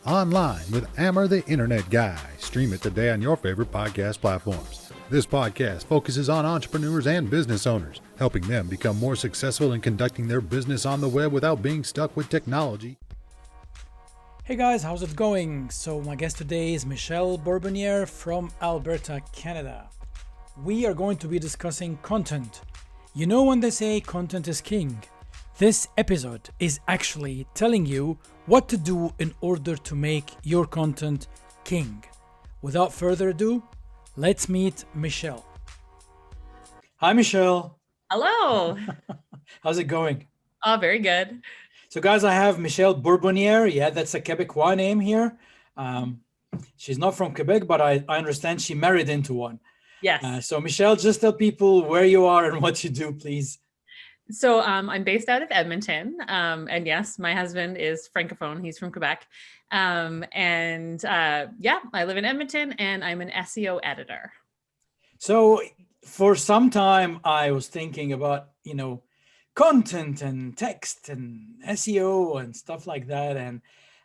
online with Amr The Internet Guy. Stream it today on your favorite podcast platforms. This podcast focuses on entrepreneurs and business owners, helping them become more successful in conducting their business on the web without being stuck with technology. Hey guys, how's it going? So my guest today is Michelle Bourbonnière from Alberta, Canada. We are going to be discussing content. You know when they say content is king? This episode is actually telling you what to do in order to make your content king. Without further ado, let's meet Michelle. Hi, Michelle. Hello. How's it going? Oh, very good. So guys, I have Michelle Bourbonnière. Yeah, that's a Quebecois name here. She's not from Quebec, but I understand she married into one. Yes. So Michelle, just tell people where you are and what you do, please. So I'm based out of Edmonton. And yes, my husband is Francophone. He's from Quebec. I live in Edmonton and I'm an SEO editor. So for some time, I was thinking about, content and text and SEO and stuff like that. And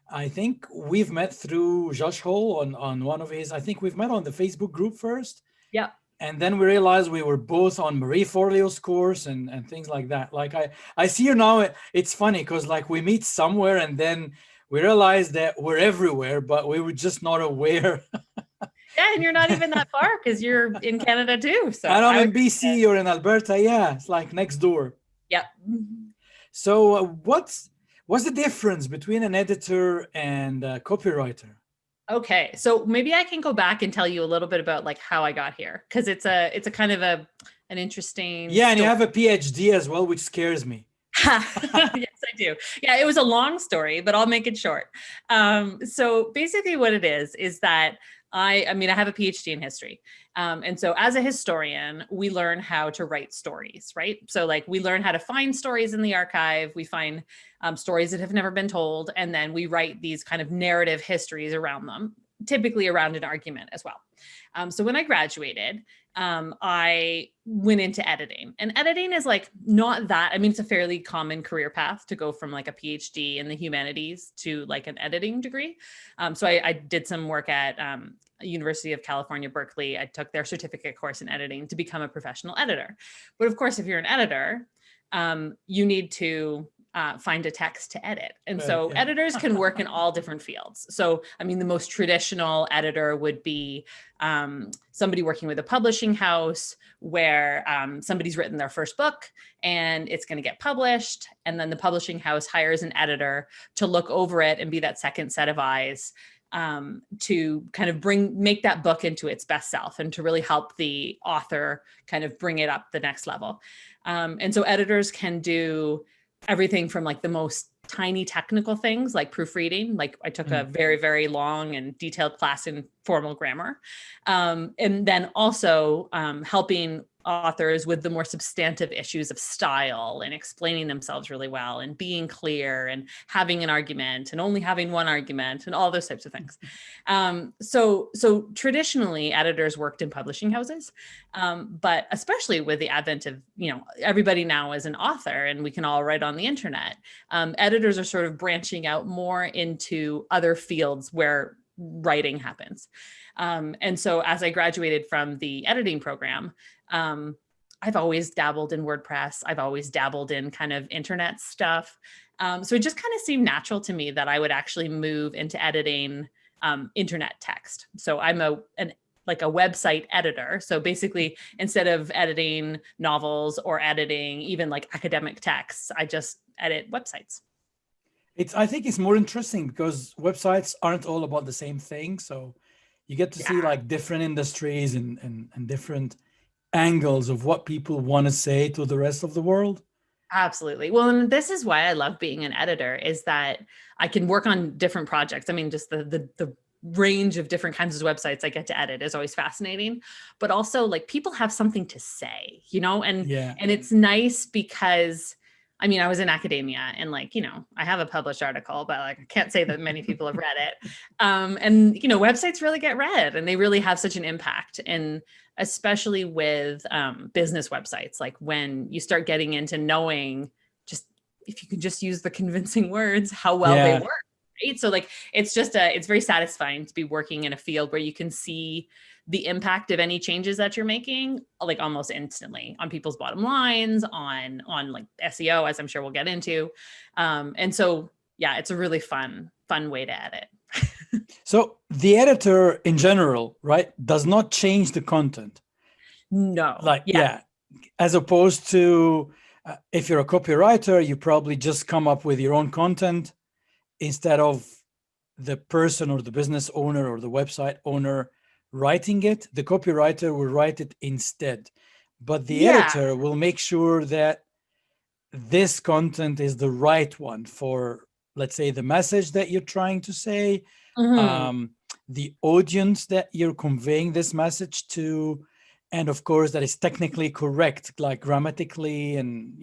I think we've met through Josh Hole on one of his, I think we've met on the Facebook group first. Yeah. And then we realized we were both on Marie Forleo's course and things like that. Like I see you now, it's funny because like we meet somewhere and then we realize that we're everywhere, but we were just not aware. Yeah, and you're not even that far because you're in Canada too. So and I'm in BC, you're in Alberta. Yeah, it's like next door. Yep. So what's the difference between an editor and a copywriter? Okay, so maybe I can go back and tell you a little bit about like how I got here because it's a kind of an interesting. Yeah, and story. you have a PhD as well, which scares me. Yes, I do. Yeah, it was a long story, but I'll make it short. So basically what it is that I have a PhD in history. And so as a historian, we learn how to write stories, right? So like we learn how to find stories in the archive, we find stories that have never been told, and then we write these kind of narrative histories around them, typically around an argument as well. So when I graduated, I went into editing, and editing is like not that, it's a fairly common career path to go from like a PhD in the humanities to like an editing degree. So I did some work at University of California, Berkeley. I took their certificate course in editing to become a professional editor. But of course, if you're an editor, you need to find a text to edit. And so editors can work in all different fields. So, the most traditional editor would be somebody working with a publishing house where somebody's written their first book and it's going to get published. And then the publishing house hires an editor to look over it and be that second set of eyes to kind of make that book into its best self and to really help the author kind of bring it up the next level. And so editors can do everything from like the most tiny technical things like proofreading. Like I took a very, very long and detailed class in formal grammar. And then also helping authors with the more substantive issues of style and explaining themselves really well and being clear and having an argument and only having one argument and all those types of things. So traditionally editors worked in publishing houses, but especially with the advent of, everybody now is an author and we can all write on the internet. Editors are sort of branching out more into other fields where writing happens. And so as I graduated from the editing program, I've always dabbled in WordPress. I've always dabbled in kind of internet stuff. So it just kind of seemed natural to me that I would actually move into editing internet text. So I'm a website editor. So basically, instead of editing novels or editing even like academic texts, I just edit websites. I think it's more interesting because websites aren't all about the same thing. So you get to see like different industries and different angles of what people want to say to the rest of the world. Absolutely. Well, and this is why I love being an editor is that I can work on different projects. Just the range of different kinds of websites I get to edit is always fascinating, but also like people have something to say, and it's nice because I was in academia and I have a published article, but I can't say that many people have read it. And websites really get read and they really have such an impact. And especially with business websites, like when you start getting into knowing just, if you can just use the convincing words, how well they work. right? So like, it's very satisfying to be working in a field where you can see the impact of any changes that you're making, like almost instantly on people's bottom lines, on like SEO, as I'm sure we'll get into. And so, yeah, it's a really fun way to edit. So the editor in general, right, does not change the content. No. Like, Yeah. yeah, as opposed to if you're a copywriter, you probably just come up with your own content instead of the person or the business owner or the website owner writing it. The copywriter will write it instead, but the Yeah. editor will make sure that this content is the right one for, let's say, the message that you're trying to say, the audience that you're conveying this message to, and of course that is technically correct, like grammatically, and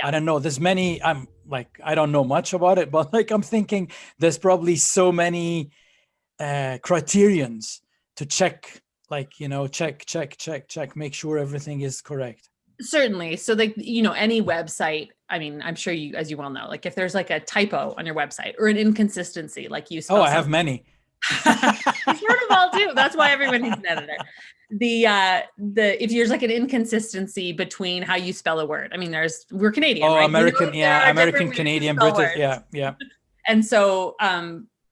I don't know, there's many, I don't know much about it, but like I'm thinking there's probably so many criterions to check, like, check, make sure everything is correct. Certainly. So like, any website, I mean, I'm sure you, as you well know, like if there's like a typo on your website or an inconsistency, like you spell I have many. You sort of all do. That's why everyone needs an editor. If there's like an inconsistency between how you spell a word, I mean, we're Canadian, right? American, American, Canadian, British, yeah. And so,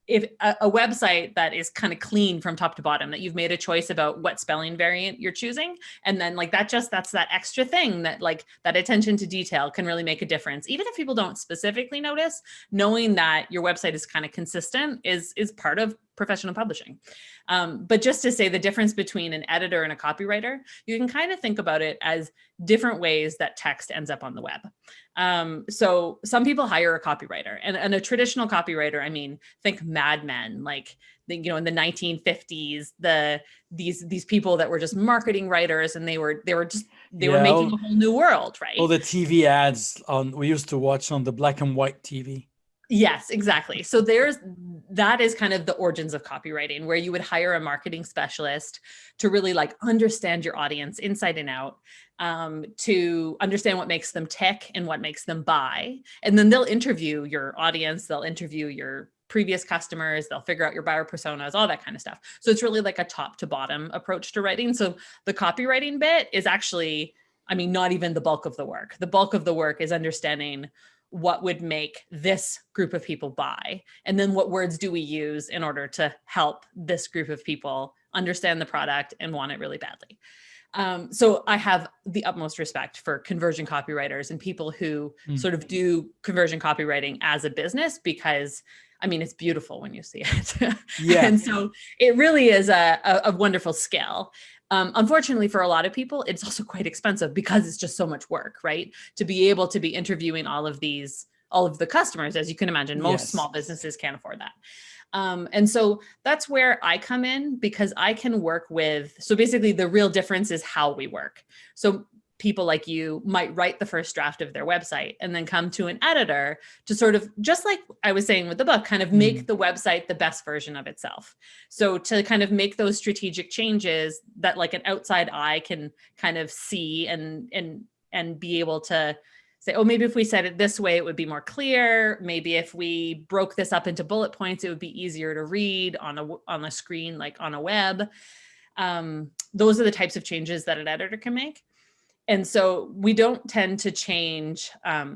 if a website that is kind of clean from top to bottom, that you've made a choice about what spelling variant you're choosing, and then like that's that extra thing that like that attention to detail can really make a difference. Even if people don't specifically notice, knowing that your website is kind of consistent is part of professional publishing. But just to say the difference between an editor and a copywriter, you can kind of think about it as different ways that text ends up on the web. So some people hire a copywriter, and a traditional copywriter, I mean, think Mad Men, like in the 1950s, these people that were just marketing writers, and they were making a whole new world, right? All the TV ads we used to watch on the black and white TV. Yes, exactly. So that is kind of the origins of copywriting, where you would hire a marketing specialist to really like understand your audience inside and out, to understand what makes them tick and what makes them buy. And then they'll interview your audience, they'll interview your previous customers, they'll figure out your buyer personas, all that kind of stuff. So it's really like a top to bottom approach to writing. So the copywriting bit is actually, I mean, not even the bulk of the work. The bulk of the work is understanding what would make this group of people buy, and then what words do we use in order to help this group of people understand the product and want it really badly. So I have the utmost respect for conversion copywriters and people who sort of do conversion copywriting as a business, because I mean, it's beautiful when you see it. Yeah. And so it really is a wonderful skill. Unfortunately, for a lot of people, it's also quite expensive because it's just so much work, right? To be able to be interviewing all of the customers, as you can imagine, most small businesses can't afford that. And so that's where I come in, because I can work with, so basically the real difference is how we work. So people like you might write the first draft of their website and then come to an editor to sort of, just like I was saying with the book, kind of make the website the best version of itself. So to kind of make those strategic changes that like an outside eye can kind of see and be able to say, oh, maybe if we said it this way, it would be more clear. Maybe if we broke this up into bullet points, it would be easier to read on a screen, like on a web. Those are the types of changes that an editor can make. And so we don't tend to change.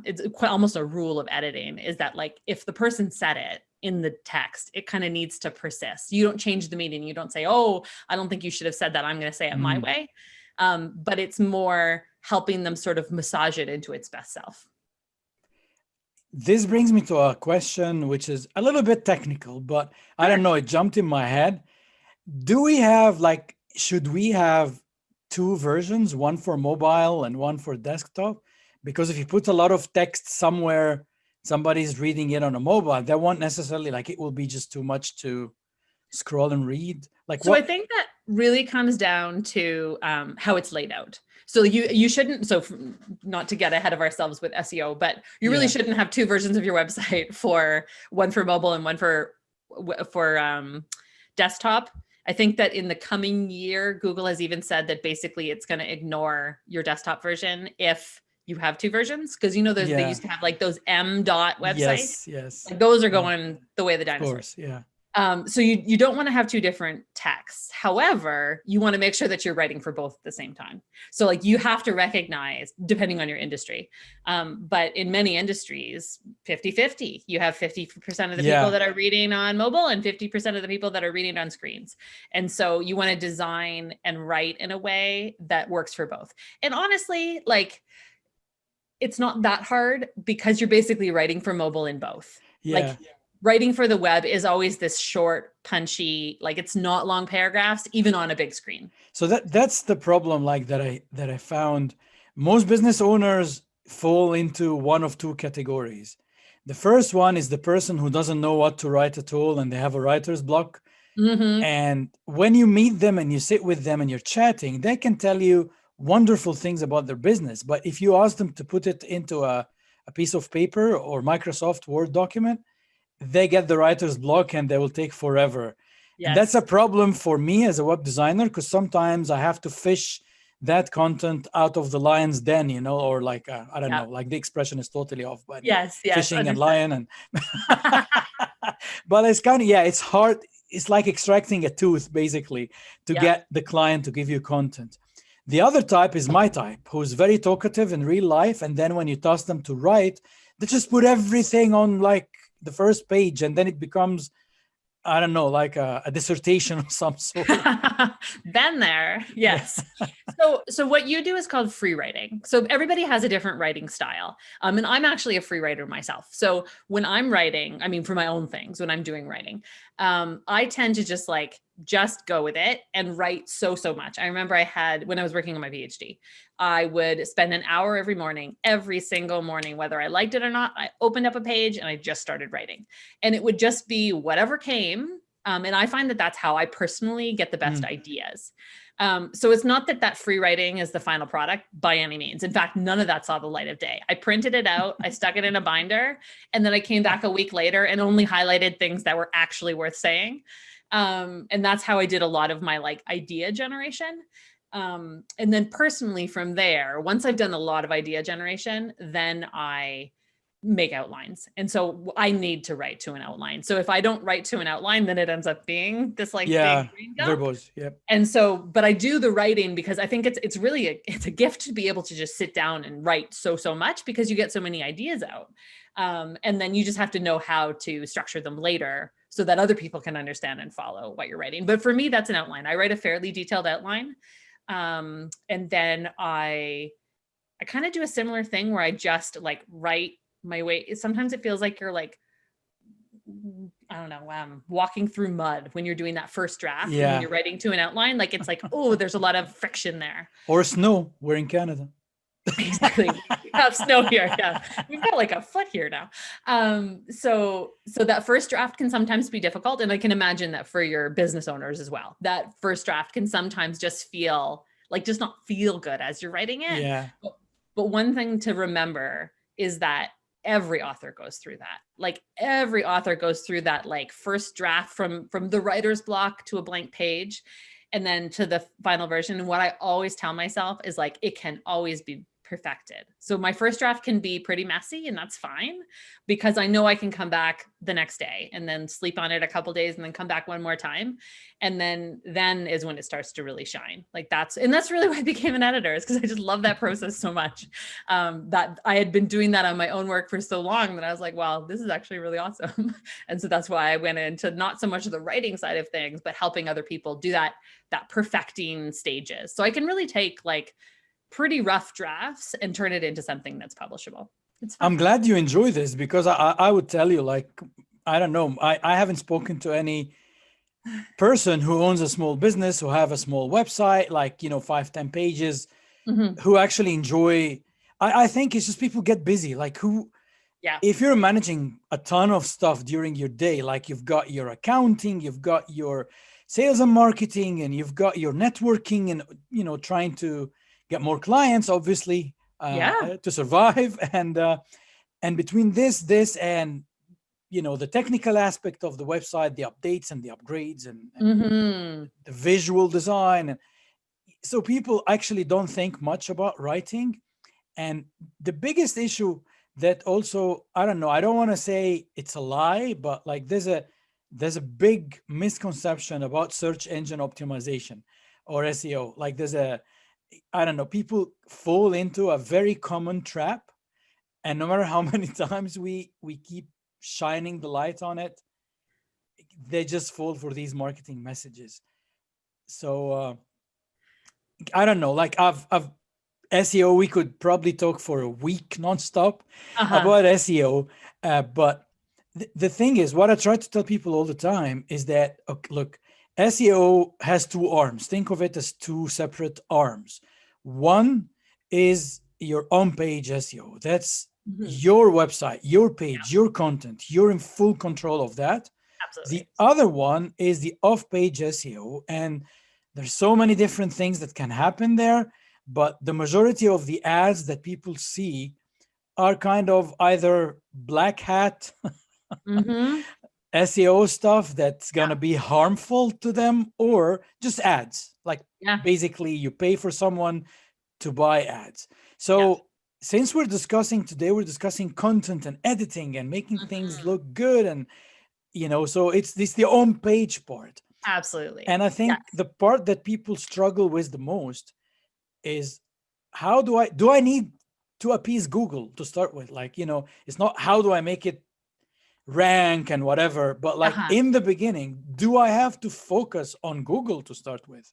It's quite almost a rule of editing, is that like, if the person said it in the text, it kind of needs to persist. You don't change the meaning. You don't say, oh, I don't think you should have said that, I'm going to say it my way. But it's more helping them sort of massage it into its best self. This brings me to a question, which is a little bit technical, but I don't know, it jumped in my head. Should we have two versions, one for mobile and one for desktop? Because if you put a lot of text somewhere, somebody's reading it on a mobile, that won't necessarily, like, it will be just too much to scroll and read. I think that really comes down to how it's laid out. So you shouldn't, not to get ahead of ourselves with SEO, but you really shouldn't have two versions of your website, for one for mobile and one for desktop. I think that in the coming year, Google has even said that basically it's going to ignore your desktop version if you have two versions? Because they used to have like those M dot websites. Yes. Like those are going the way of the dinosaurs. Of course, yeah. So you don't want to have two different texts. However, you want to make sure that you're writing for both at the same time. So like you have to recognize, depending on your industry, but in many industries, 50-50. You have 50% of the people that are reading on mobile and 50% of the people that are reading on screens. And so you want to design and write in a way that works for both. And honestly, like it's not that hard because you're basically writing for mobile in both. Like writing for the web is always this short, punchy, like it's not long paragraphs, even on a big screen. So that's the problem, like that I found. Most business owners fall into one of two categories. The first one is the person who doesn't know what to write at all, and they have a writer's block. And when you meet them and you sit with them and you're chatting, they can tell you wonderful things about their business. But if you ask them to put it into a piece of paper or Microsoft Word document, they get the writer's block and they will take forever. And that's a problem for me as a web designer, because sometimes I have to fish that content out of the lion's den, or like, I don't know, like the expression is totally off, but fishing and lion. And but it's kind of, it's hard. It's like extracting a tooth, basically, to get the client to give you content. The other type is my type, who's very talkative in real life. And then when you task them to write, they just put everything on like the first page, and then it becomes, I don't know, like a dissertation of some sort. Been there. Yes. So what you do is called free writing. So everybody has a different writing style. And I'm actually a free writer myself. So when I'm writing, I mean, for my own things, when I'm doing writing, I tend to just go with it and write so much. I remember when I was working on my PhD, I would spend an hour every single morning, whether I liked it or not. I opened up a page and I just started writing, and it would just be whatever came. And I find that that's how I personally get the best ideas. So it's not that free writing is the final product by any means. In fact, none of that saw the light of day. I printed it out, I stuck it in a binder, and then I came back a week later and only highlighted things that were actually worth saying. And that's how I did a lot of my idea generation. And then personally from there, once I've done a lot of idea generation, then I make outlines. And so I need to write to an outline. So if I don't write to an outline, then it ends up being this big brain dump. Verbose, yep. And so, but I do the writing because I think it's really it's a gift to be able to just sit down and write so much, because you get so many ideas out. And then you just have to know how to structure them later so that other people can understand and follow what you're writing. But for me, that's an outline. I write a fairly detailed outline. And then I kind of do a similar thing where I just write my way. Sometimes it feels like you're I don't know, walking through mud when you're doing that first draft. And when you're writing to an outline, it's oh, there's a lot of friction there. Or snow. We're in Canada. Exactly. We have snow here. Yeah. We've got a foot here now. So that first draft can sometimes be difficult. And I can imagine that for your business owners as well, that first draft can sometimes just feel just not feel good as you're writing it. Yeah. But one thing to remember is that every author goes through that. Every author goes through that first draft from the writer's block to a blank page, and then to the final version. And what I always tell myself is it can always be perfected. So my first draft can be pretty messy, and that's fine, because I know I can come back the next day and then sleep on it a couple days and then come back one more time. And then is when it starts to really shine. That's really why I became an editor, is because I just love that process so much. That I had been doing that on my own work for so long that I was wow, this is actually really awesome. And so that's why I went into not so much the writing side of things, but helping other people do that perfecting stages. So I can really take pretty rough drafts and turn it into something that's publishable. I'm glad you enjoy this, because I would tell you, I don't know, I haven't spoken to any person who owns a small business, who have a small website, 5-10 pages, who actually enjoy. I think it's just people get busy, if you're managing a ton of stuff during your day, you've got your accounting, you've got your sales and marketing, and you've got your networking, and trying to get more clients, obviously, to survive. And between this and, the technical aspect of the website, the updates and the upgrades and the visual design. So people actually don't think much about writing. And the biggest issue that also, I don't know, I don't want to say it's a lie, but like there's a big misconception about search engine optimization or SEO. Like I don't know, people fall into a very common trap. And no matter how many times we keep shining the light on it, they just fall for these marketing messages. So I don't know, like I've SEO, we could probably talk for a week nonstop about SEO. But the thing is, what I try to tell people all the time is that, okay, look, SEO has two arms. Think of it as two separate arms. One is your on-page SEO. That's your website, your page, your content. You're in full control of that. Absolutely. The other one is the off-page SEO. And there's so many different things that can happen there. But the majority of the ads that people see are kind of either black hat SEO stuff that's going to be harmful to them, or just ads. Like basically you pay for someone to buy ads. So since we're discussing content and editing and making things look good, and so it's the on page part. Absolutely. And I think the part that people struggle with the most is, how do I need to appease Google to start with? Like, it's not how do I make it rank and whatever, but like in the beginning, do I have to focus on Google to start with?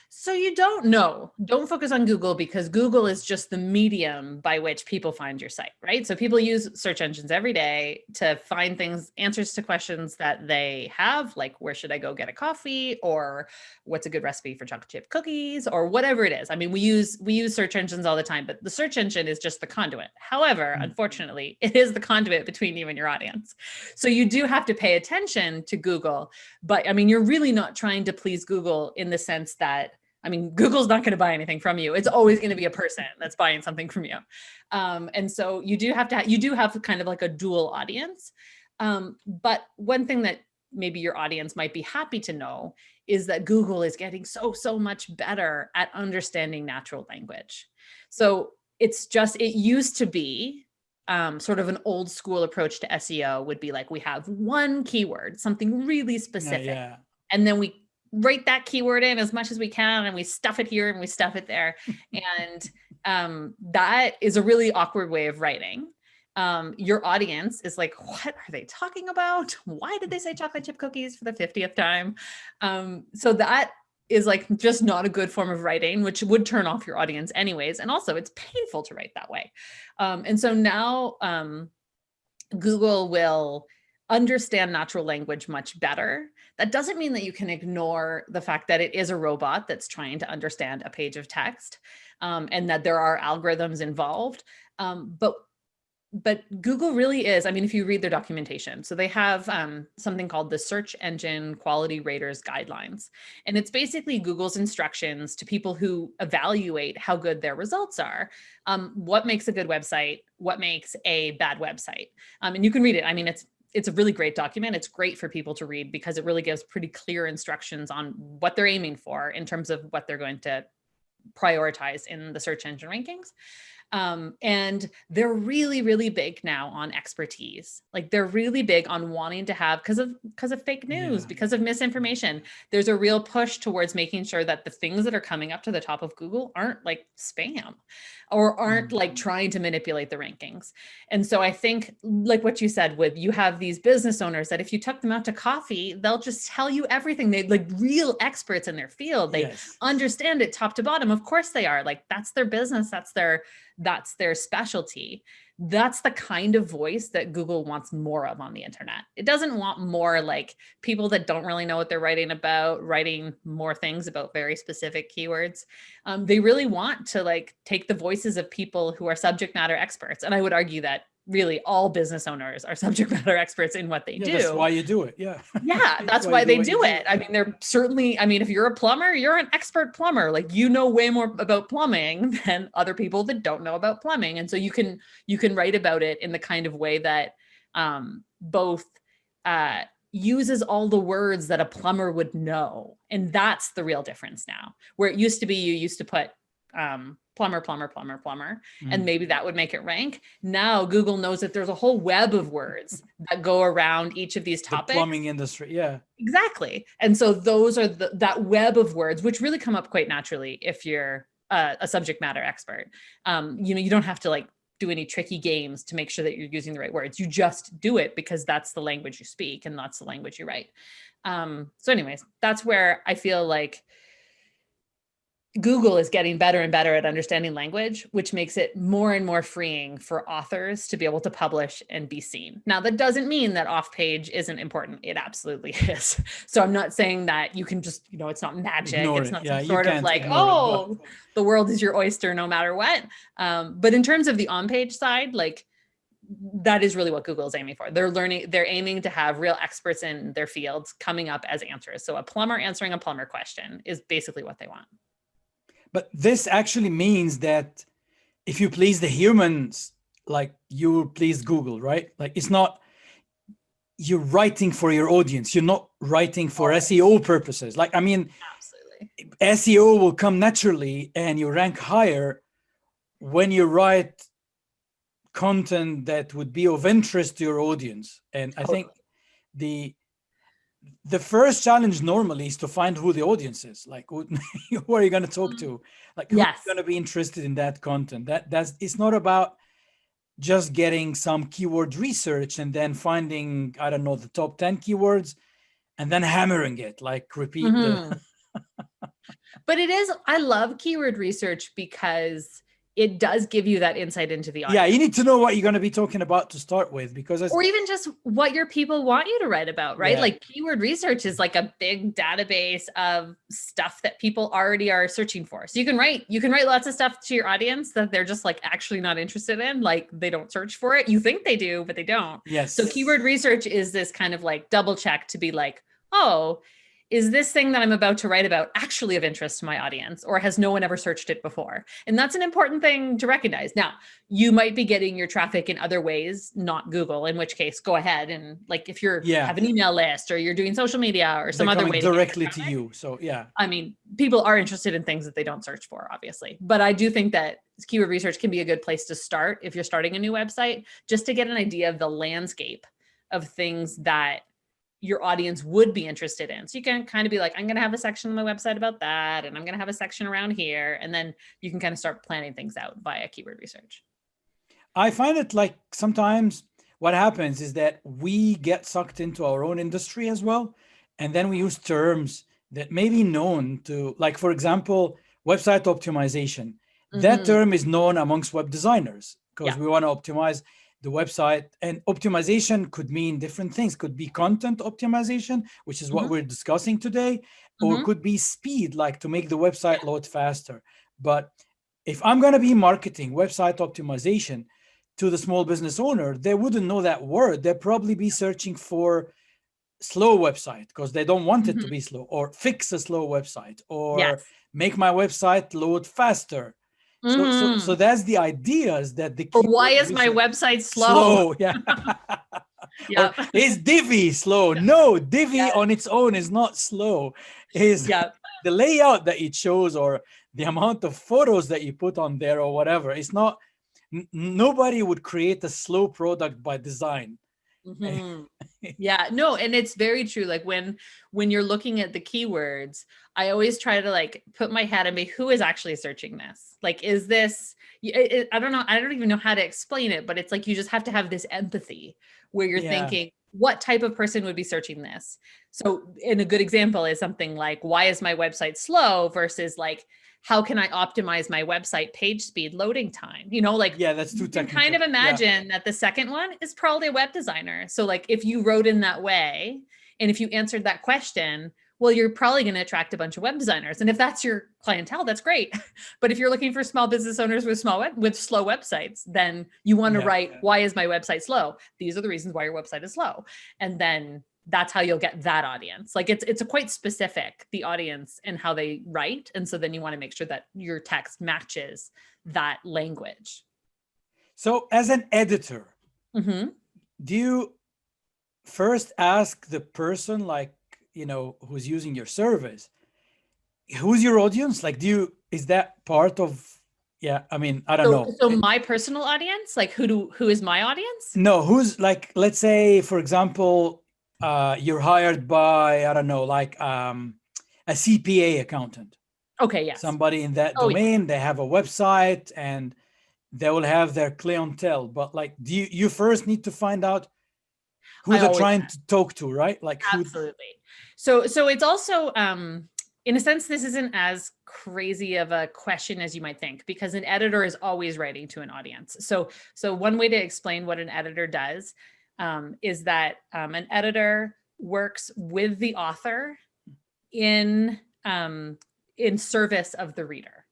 So you don't focus on Google, because Google is just the medium by which people find your site, right? So people use search engines every day to find answers to questions that they have, like where should I go get a coffee, or what's a good recipe for chocolate chip cookies, or whatever it is. I mean, we use search engines all the time, but the search engine is just the conduit. However, unfortunately, it is the conduit between you and your audience. So you do have to pay attention to Google, but I mean, you're really not trying to please Google in the sense that, I mean, Google's not going to buy anything from you. It's always going to be a person that's buying something from you. And so you do have kind of like a dual audience. But one thing that maybe your audience might be happy to know is that Google is getting so much better at understanding natural language. So it used to be sort of an old school approach to SEO would be like, we have one keyword, something really specific, and then we write that keyword in as much as we can, and we stuff it here and we stuff it there. And that is a really awkward way of writing. Your audience is like, what are they talking about? Why did they say chocolate chip cookies for the 50th time? So that is like just not a good form of writing, which would turn off your audience anyways. And also it's painful to write that way. And so now Google will understand natural language much better. That doesn't mean that you can ignore the fact that it is a robot that's trying to understand a page of text, and that there are algorithms involved. But Google really is, I mean, if you read their documentation, so they have something called the Search Engine Quality Raters Guidelines. And it's basically Google's instructions to people who evaluate how good their results are. What makes a good website? What makes a bad website? And you can read it. I mean, it's a really great document. It's great for people to read because it really gives pretty clear instructions on what they're aiming for in terms of what they're going to prioritize in the search engine rankings. And they're really, really big now on expertise. Like they're really big on wanting to have, because of fake news, because of misinformation, there's a real push towards making sure that the things that are coming up to the top of Google aren't like spam or aren't like trying to manipulate the rankings. And so I think like what you said, you have these business owners that if you took them out to coffee, they'll just tell you everything. They like real experts in their field. They understand it top to bottom. Of course they are. Like that's their business. That's their specialty. That's the kind of voice that Google wants more of on the internet. It doesn't want more like people that don't really know what they're writing about, writing more things about very specific keywords. They really want to like take the voices of people who are subject matter experts. And I would argue that really all business owners are subject matter experts in what they do. That's why you do it. Yeah. Yeah, that's why they do it. I mean, they're certainly, I mean, if you're a plumber, you're an expert plumber. Like you know way more about plumbing than other people that don't know about plumbing. And so you can write about it in the kind of way that both uses all the words that a plumber would know. And that's the real difference now. Where it used to be, you used to put plumber, plumber, plumber, plumber, Mm. and maybe that would make it rank. Now Google knows that there's a whole web of words that go around each of these The topics. plumbing industry, yeah. Exactly. And so those are that web of words, which really come up quite naturally if you're a subject matter expert. You don't have to like do any tricky games to make sure that you're using the right words. You just do it because that's the language you speak and that's the language you write. So anyways, that's where I feel like Google is getting better and better at understanding language, which makes it more and more freeing for authors to be able to publish and be seen. Now, that doesn't mean that off page isn't important. It absolutely is. So I'm not saying that you can just, it's not magic. Ignore it's it. not Yeah, some you sort of can't like, ignore it, the world is your oyster no matter what. But in terms of the on-page side, like that is really what Google is aiming for. They're aiming to have real experts in their fields coming up as answers. So a plumber answering a plumber question is basically what they want. But this actually means that if you please the humans, like you please Google, right? Like it's not, you're writing for your audience. You're not writing for SEO purposes. Like, I mean, absolutely, SEO will come naturally and you rank higher when you write content that would be of interest to your audience. And I think the first challenge normally is to find who the audience is. Like, who are you going to talk to? Like, who's going to be interested in that content? It's not about just getting some keyword research and then finding, I don't know, the top 10 keywords and then hammering it, like repeat the. But it is, I love keyword research because it does give you that insight into the audience. Yeah, you need to know what you're going to be talking about to start with, because or even just what your people want you to write about, right? Yeah. Like keyword research is like a big database of stuff that people already are searching for. So you can write lots of stuff to your audience that they're just like actually not interested in, like they don't search for it. You think they do, but they don't. Yes. So keyword research is this kind of like double check to be like, oh, is this thing that I'm about to write about actually of interest to my audience, or has no one ever searched it before? And that's an important thing to recognize. Now, you might be getting your traffic in other ways, not Google, in which case go ahead and like if you're have an email list or you're doing social media or some other way directly to you. So yeah. I mean, people are interested in things that they don't search for, obviously. But I do think that keyword research can be a good place to start if you're starting a new website, just to get an idea of the landscape of things that your audience would be interested in. So you can kind of be like, I'm going to have a section on my website about that. And I'm going to have a section around here. And then you can kind of start planning things out via keyword research. I find it like sometimes what happens is that we get sucked into our own industry as well. And then we use terms that may be known to, like, for example, website optimization. That term is known amongst web designers because we want to optimize the website, and optimization could mean different things. Could be content optimization, which is what we're discussing today, or could be speed, like to make the website load faster. But if I'm going to be marketing website optimization to the small business owner, they wouldn't know that word. They'd probably be searching for slow website because they don't want it to be slow, or fix a slow website, or make my website load faster. So that's the ideas that the. Or why is my website slow? Yeah. Or is Divi slow? No, Divi on its own is not slow. Is the layout that it shows, or the amount of photos that you put on there, or whatever. It's not. Nobody would create a slow product by design. Yeah, no, and it's very true. Like when you're looking at the keywords, I always try to like put my head and be, who is actually searching this? Like, is this, I don't know. I don't even know how to explain it, but it's like, you just have to have this empathy where you're thinking, what type of person would be searching this? So, and a good example is something like, why is my website slow versus like, how can I optimize my website page speed loading time? Like, that's too technical. You can kind of imagine that the second one is probably a web designer. So like if you wrote in that way, and if you answered that question, well, you're probably going to attract a bunch of web designers. And if that's your clientele, that's great. But if you're looking for small business owners with slow websites, then you want to write, why is my website slow? These are the reasons why your website is slow. And then that's how you'll get that audience. Like it's a quite specific, the audience and how they write. And so then you want to make sure that your text matches that language. So as an editor, do you first ask the person, like, who's using your service, who's your audience? Like, is that part of Yeah, I mean, I don't So, know. so my personal audience, like who is my audience? No, who's like, let's say, for example, you're hired by, I don't know, like a CPA accountant, Okay, yes. somebody in that Oh, yeah, domain. They have a website and they will have their clientele. But like, you first need to find out who I they're always trying to talk to, right? Like who. absolutely. So it's also in a sense this isn't as crazy of a question as you might think because an editor is always writing to an audience. So one way to explain what an editor does is that an editor works with the author in service of the reader.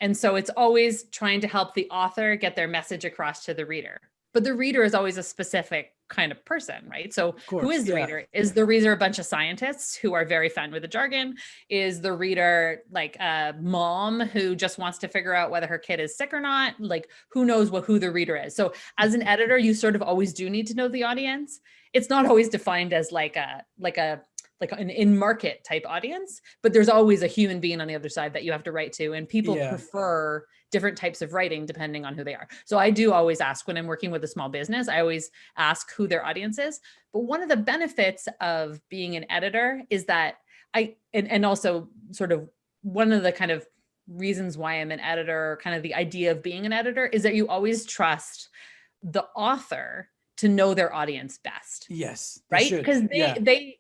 And so it's always trying to help the author get their message across to the reader. But the reader is always a specific kind of person, right? So Of course, who is the yeah. reader? Is the reader a bunch of scientists who are very fine with the jargon? Is the reader like a mom who just wants to figure out whether her kid is sick or not? Like who knows who the reader is? So as an editor, you sort of always do need to know the audience. It's not always defined as like an in-market type audience, but there's always a human being on the other side that you have to write to, and people Yeah. prefer different types of writing depending on who they are. So I do always ask when I'm working with a small business, I always ask who their audience is. But one of the benefits of being an editor is that and also sort of one of the kind of reasons why I'm an editor, kind of the idea of being an editor, is that you always trust the author to know their audience best. Yes, right? Because they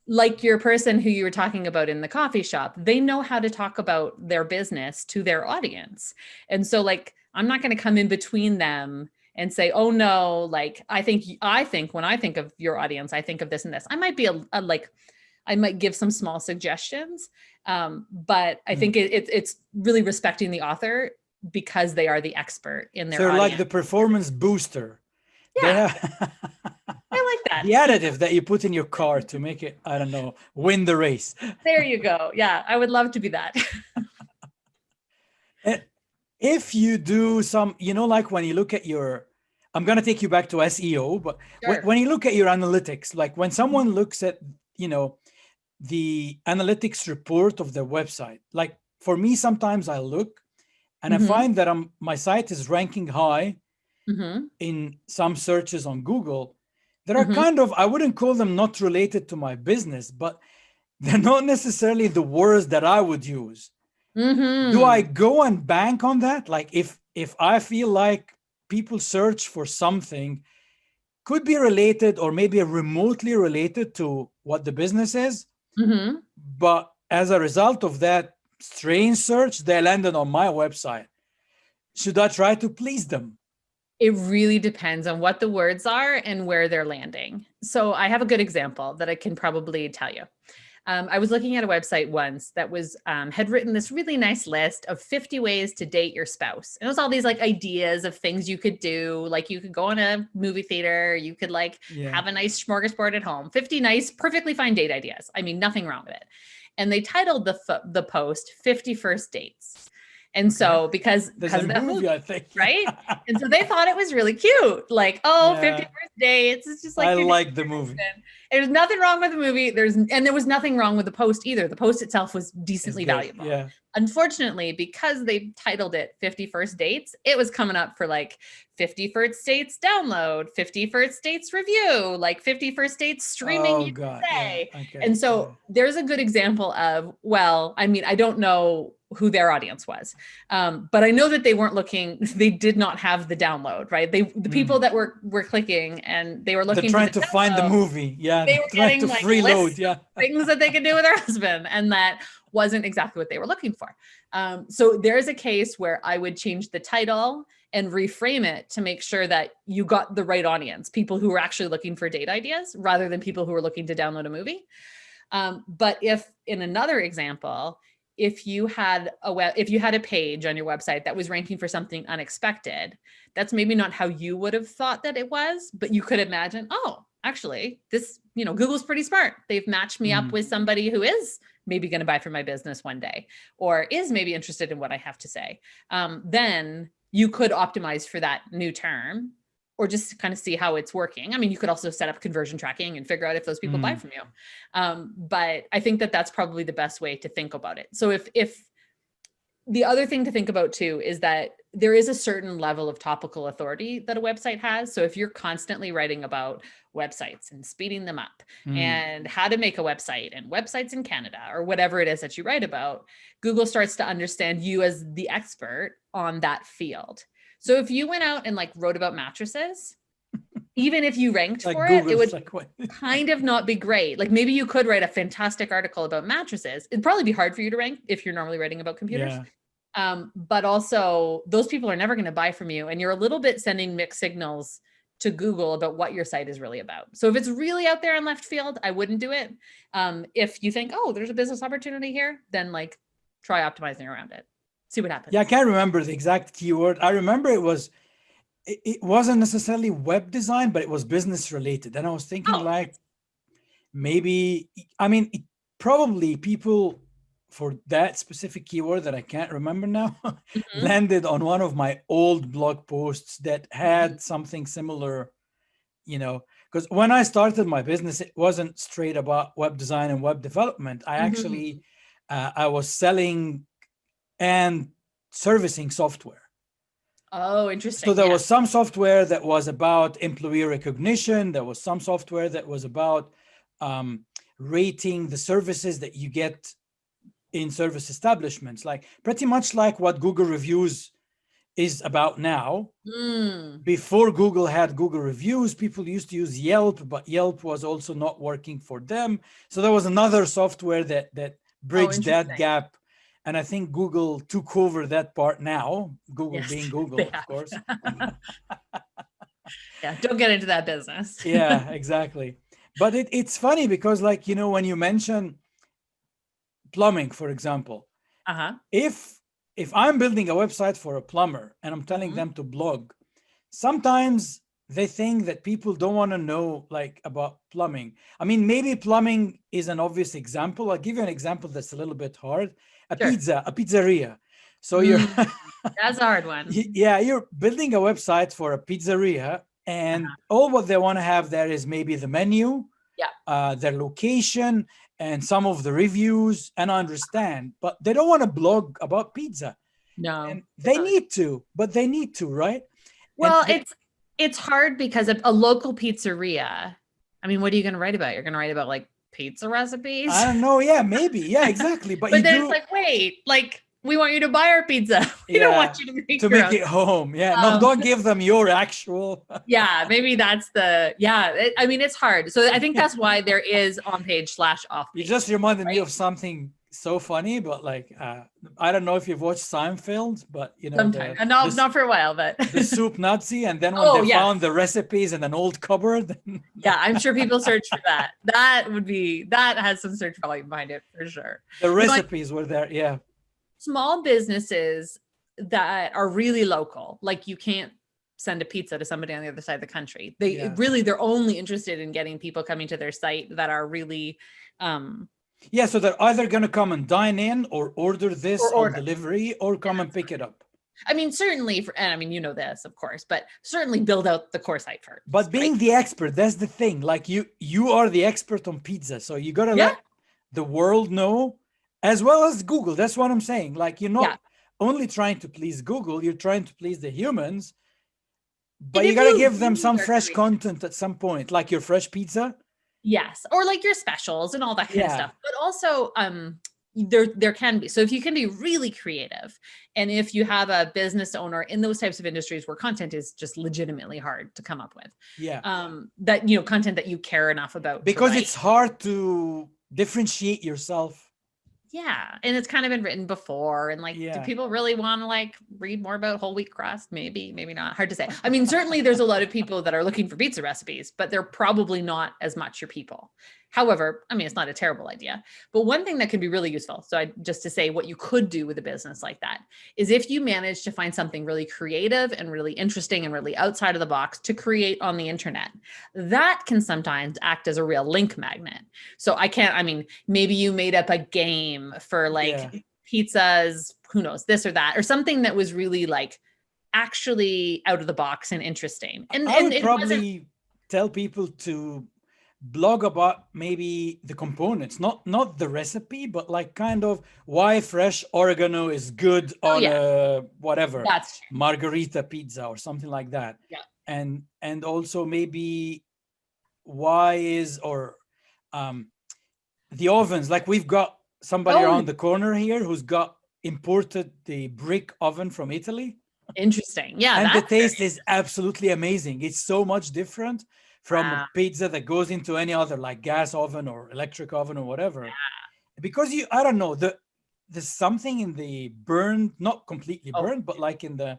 like your person who you were talking about in the coffee shop, they know how to talk about their business to their audience. And so like, I'm not going to come in between them and say, oh no, like, I think when I think of your audience, I think of this and this. I might be I might give some small suggestions. But I think it's really respecting the author because they are the expert in their audience. Like the performance booster. Yeah. I like that. The additive that you put in your car to make it, I don't know, win the race. There you go. Yeah, I would love to be that. If you do some, like when you look at I'm going to take you back to SEO, but Sure. when you look at your analytics, like when someone looks at, the analytics report of their website, like for me, sometimes I look and I find that my site is ranking high in some searches on Google that are kind of, I wouldn't call them not related to my business, but they're not necessarily the words that I would use. Do I go and bank on that? Like if I feel like people search for something could be related or maybe remotely related to what the business is, but as a result of that strange search, they landed on my website. Should I try to please them? It really depends on what the words are and where they're landing. So I have a good example that I can probably tell you. I was looking at a website once that was had written this really nice list of 50 ways to date your spouse. And it was all these like ideas of things you could do. Like you could go in a movie theater, you could have a nice smorgasbord at home, 50 nice, perfectly fine date ideas. I mean, nothing wrong with it. And they titled the post 50 First Dates. And so because of that movie, I think. right? And so they thought it was really cute. Like, 50 First Dates. It's just like, I like the movie. There's nothing wrong with the movie. There was nothing wrong with the post either. The post itself was decently valuable. Yeah. Unfortunately, because they titled it 50 First Dates, it was coming up for like 50 First Dates download, 50 First Dates review, like 50 First Dates streaming. Oh, God. Yeah. Okay. And so there's a good example of, well, I mean, I don't know who their audience was. But I know that they weren't looking, they did not have the download, right? The people that were clicking and they were looking. They're trying to find the movie. Yeah. They were trying getting to freeload. Things that they could do with their husband. And that wasn't exactly what they were looking for. So there's a case where I would change the title and reframe it to make sure that you got the right audience, people who are actually looking for date ideas rather than people who are looking to download a movie. But if in another example, if you had a page on your website that was ranking for something unexpected, that's maybe not how you would have thought that it was, but you could imagine, oh, actually this, Google's pretty smart. They've matched me up with somebody who is maybe going to buy for my business one day, or is maybe interested in what I have to say. Then you could optimize for that new term or just kind of see how it's working. I mean, you could also set up conversion tracking and figure out if those people buy from you. But I think that that's probably the best way to think about it. So if the other thing to think about too is that there is a certain level of topical authority that a website has. So if you're constantly writing about websites and speeding them up and how to make a website and websites in Canada or whatever it is that you write about, Google starts to understand you as the expert on that field. So if you went out and like wrote about mattresses, even if you ranked Like for Google, it would like what? kind of not be great. Like maybe you could write a fantastic article about mattresses. It'd probably be hard for you to rank if you're normally writing about computers. But also those people are never going to buy from you. And you're a little bit sending mixed signals to Google about what your site is really about. So if it's really out there in left field, I wouldn't do it. If you think, oh, there's a business opportunity here, then like try optimizing around it. See what happens. Yeah, I can't remember the exact keyword. I remember it wasn't necessarily web design, but it was business related. And I was thinking like, maybe, I mean, probably people for that specific keyword that I can't remember now landed on one of my old blog posts that had something similar, because when I started my business, it wasn't straight about web design and web development. I actually, I was selling and servicing software. Oh, interesting. So there was some software that was about employee recognition. There was some software that was about rating the services that you get in service establishments, like pretty much like what Google reviews is about now. Before Google had Google reviews, people used to use Yelp, but Yelp was also not working for them. So there was another software that bridged that gap. And I think Google took over that part now, Google being Google, of course. Yeah, don't get into that business. Yeah, exactly. But it's funny because like, when you mention plumbing, for example, if I'm building a website for a plumber and I'm telling them to blog, sometimes they think that people don't want to know like about plumbing. I mean, maybe plumbing is an obvious example. I'll give you an example that's a little bit hard. A pizzeria. So you're that's a hard one. Yeah, you're building a website for a pizzeria, and all what they want to have there is maybe the menu, their location, and some of the reviews. And I understand, but they don't want to blog about pizza. No, and they need to, right? Well, it's hard because a local pizzeria. I mean, what are you going to write about? You're going to write about like pizza recipes? I don't know. Yeah, maybe. Yeah, exactly. But then it's like, wait, like we want you to buy our pizza. We don't want you to make it home. Yeah, no, don't give them your actual. Yeah, maybe that's I mean, it's hard. So I think that's why there is on page / off page. You just reminded me of something so funny, but like, I don't know if you've watched Seinfeld, but sometimes, not for a while, but the soup Nazi, and then when they found the recipes in an old cupboard. Yeah, I'm sure people search for that. That has some search volume behind it for sure. The recipes were there, yeah. Small businesses that are really local, like you can't send a pizza to somebody on the other side of the country. They're only interested in getting people coming to their site that are really so they're either going to come and dine in or order this on delivery or come and pick it up. I mean, certainly, and I mean, you know this, of course, but certainly build out the core site first. But being the expert, that's the thing. Like you are the expert on pizza. So you got to let the world know, as well as Google. That's what I'm saying. Like, you're not only trying to please Google, you're trying to please the humans, but you got to give them some fresh content at some point, like your fresh pizza. Yes. Or like your specials and all that kind of stuff. But also, there can be. So if you can be really creative, and if you have a business owner in those types of industries where content is just legitimately hard to come up with. That, content that you care enough about. Because it's hard to differentiate yourself. Yeah. And it's kind of been written before. And like, do people really want to like read more about whole wheat crust? Maybe not. Hard to say. I mean, certainly there's a lot of people that are looking for pizza recipes, but they're probably not as much your people. However, I mean, it's not a terrible idea, but one thing that can be really useful. So just to say what you could do with a business like that is if you manage to find something really creative and really interesting and really outside of the box to create on the internet, that can sometimes act as a real link magnet. So maybe you made up a game for like pizzas, who knows, this or that, or something that was really like actually out of the box and interesting. And I would probably tell people to blog about maybe the components, not the recipe, but like kind of why fresh oregano is good on a whatever That's true. margarita pizza or something like that. Yeah. And also maybe why is or the ovens, like we've got somebody around the corner here who's got imported the brick oven from Italy. Interesting. Yeah. And the taste is absolutely amazing. It's so much different from a pizza that goes into any other like gas oven or electric oven or whatever. Because I don't know, there's something in the burned, not completely burned, but like in the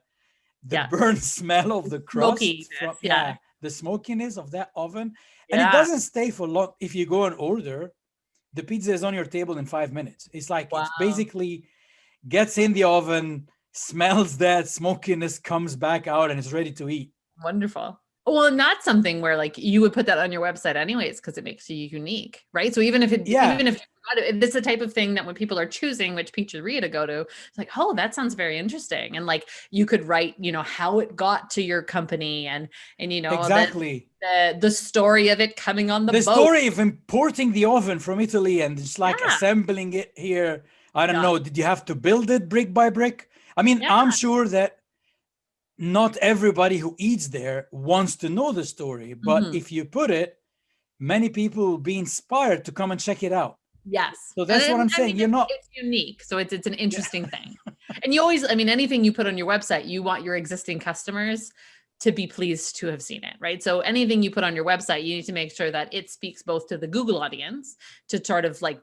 burnt smell of the crust. The smokiness of that oven. And it doesn't stay for long. If you go and order, the pizza is on your table in 5 minutes. It's like, it's basically gets in the oven, smells that smokiness, comes back out, and it's ready to eat. Wonderful. Well, and that's something where like you would put that on your website anyways, because it makes you unique, right? So even if it's the type of thing that when people are choosing which pizzeria to go to, it's like, oh, that sounds very interesting. And like you could write, how it got to your company and exactly the story of it coming on the boat. Story of importing the oven from Italy and just like assembling it here. I don't know. Did you have to build it brick by brick? I mean, I'm sure that not everybody who eats there wants to know the story, but if you put it, many people will be inspired to come and check it out. Yes. So that's what I'm saying. It's unique. So it's an interesting thing. And you always, anything you put on your website, you want your existing customers to be pleased to have seen it, right? So anything you put on your website, you need to make sure that it speaks both to the Google audience to sort of like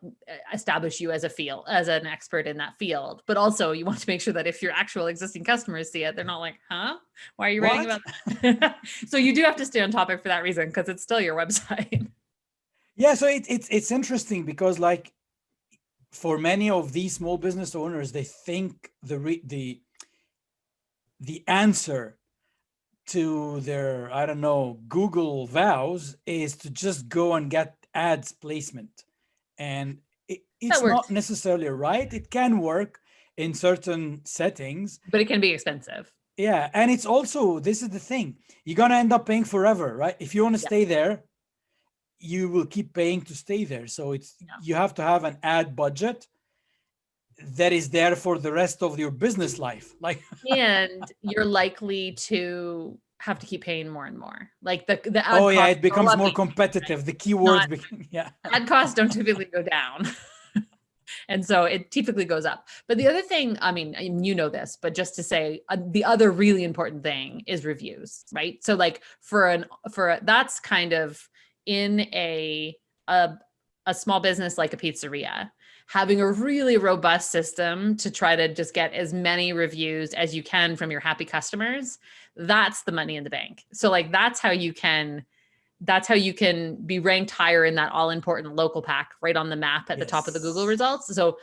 establish you as an expert in that field. But also you want to make sure that if your actual existing customers see it, they're not like, huh? Why are you writing about that? So you do have to stay on topic for that reason, because it's still your website. Yeah. So it's interesting because like for many of these small business owners, they think the answer to their, I don't know, Google vows is to just go and get ads placement. And it's not necessarily right. It can work in certain settings, but it can be expensive. Yeah. And it's also, this is the thing, you're going to end up paying forever, right? If you want to stay there, you will keep paying to stay there. So you have to have an ad budget that is there for the rest of your business life. Like, and you're likely to have to keep paying more and more. Like the ad it becomes more competitive. The keywords ad costs don't typically go down. And so it typically goes up. But the other thing, you know this, but just to say, the other really important thing is reviews, right? So like that's kind of in a small business like a pizzeria, having a really robust system to try to just get as many reviews as you can from your happy customers, that's the money in the bank. So like that's how you can be ranked higher in that all important local pack right on the map at the top of the Google results. So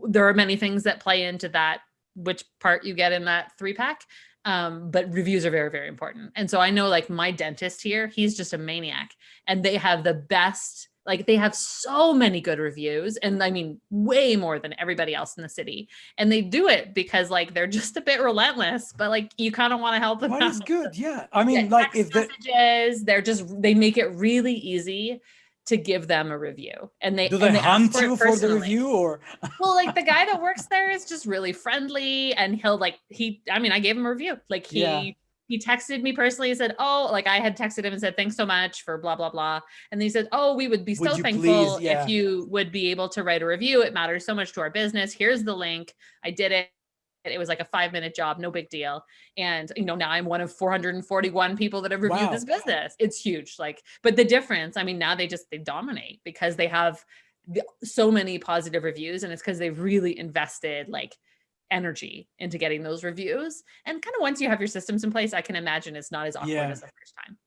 there are many things that play into that, which part you get in that 3-pack. But reviews are very, very important. And so I know like my dentist here, he's just a maniac, and they have the best, like they have so many good reviews, and way more than everybody else in the city. And they do it because like they're just a bit relentless, but like you kind of want to help them out. It's good. Yeah. Like if messages, they make it really easy to give them a review. And they hunt you for the review, or? Well, like the guy that works there is just really friendly, and he'll like, I gave him a review. Like he texted me personally and said, oh, like I had texted him and said, thanks so much for blah, blah, blah. And he said, oh, we would be so thankful if you would be able to write a review. It matters so much to our business. Here's the link. I did it. It was like a 5-minute job, no big deal. And, now I'm one of 441 people that have reviewed this business. It's huge. But the difference, now they dominate because they have so many positive reviews, and it's because they've really invested like energy into getting those reviews. And kind of once you have your systems in place, I can imagine it's not as awkward as the first time.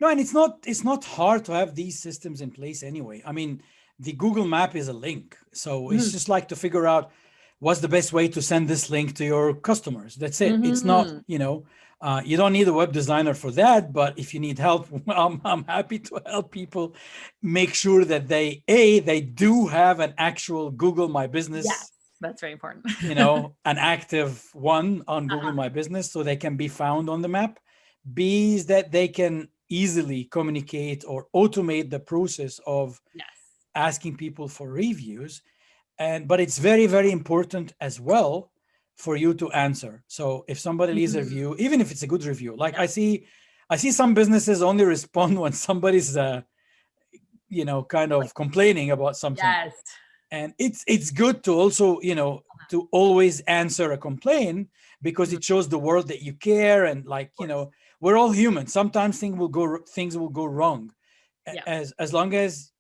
No, and it's not hard to have these systems in place anyway. The Google map is a link. So it's just like to figure out what's the best way to send this link to your customers. That's it. It's not, you don't need a web designer for that, but if you need help, I'm happy to help people make sure that they do have an actual Google My Business. Yes, that's very important. An active one on Google My Business, so they can be found on the map. B is that they can easily communicate or automate the process of Yes. asking people for reviews. But it's very, very important as well for you to answer. So if somebody leaves a review, even if it's a good review, like I see some businesses only respond when somebody's kind of complaining about something. Yes. And it's good to also, to always answer a complaint, because it shows the world that you care. And like, we're all human. Sometimes things will go wrong. As long as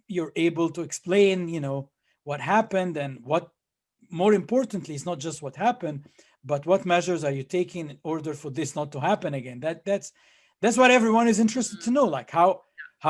you're able to explain, what happened, and what, more importantly, it's not just what happened, but what measures are you taking in order for this not to happen again. That's what everyone is interested to know. Like, how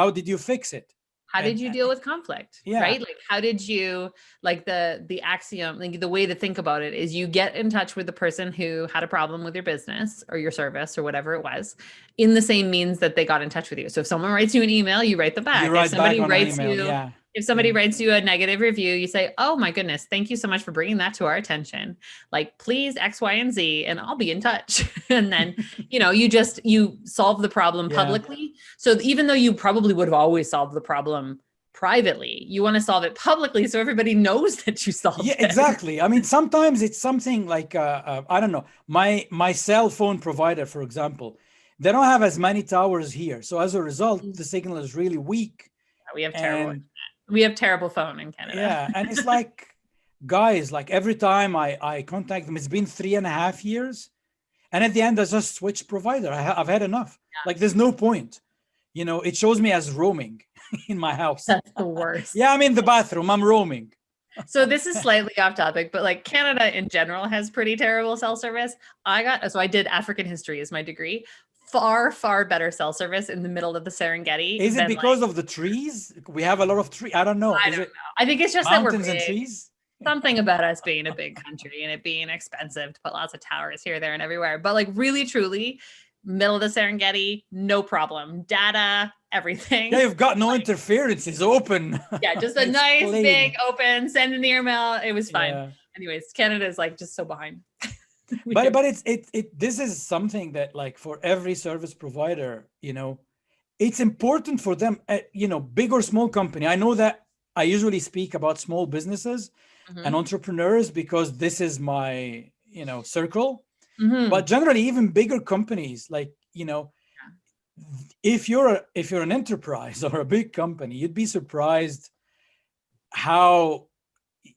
did you fix it? How did you deal with conflict? Yeah. Right? Like, how did you, like the axiom, like the way to think about it is you get in touch with the person who had a problem with your business or your service or whatever it was, in the same means that they got in touch with you. So if someone writes you an email, you write them back. You write if somebody back on writes an email, you, yeah. If somebody writes you a negative review, you say, oh my goodness, thank you so much for bringing that to our attention. Like, please X, Y, and Z, and I'll be in touch. And then, you solve the problem publicly. So even though you probably would have always solved the problem privately, you want to solve it publicly so everybody knows that you solved it. Exactly. I mean, sometimes it's something like, I don't know, my cell phone provider, for example, they don't have as many towers here. So as a result, the signal is really weak. We have terrible phone in Canada. Yeah. And it's like, guys, like every time I contact them, it's been 3.5 years. And at the end, I just switched provider. I've had enough. Like, there's no point. It shows me as roaming in my house. That's the worst. Yeah, I'm in the bathroom. I'm roaming. So this is slightly off topic, but like Canada in general has pretty terrible cell service. So I did African history as my degree. Far, far better cell service in the middle of the Serengeti. Is it because of the trees? We have a lot of trees. I don't know. I don't know. I think it's just that we're big. And trees? Something about us being a big country and it being expensive to put lots of towers here, there, and everywhere. But like, really, truly, middle of the Serengeti, no problem. Data, everything. Yeah, you've got no interference. It's open. Yeah, just a nice, big, open, send an email. It was fine. Yeah. Anyways, Canada is like just so behind. But this is something that, like, for every service provider, it's important for them, big or small company. I know that I usually speak about small businesses and entrepreneurs because this is my, circle. But generally, even bigger companies, like, if you're an enterprise or a big company, you'd be surprised how,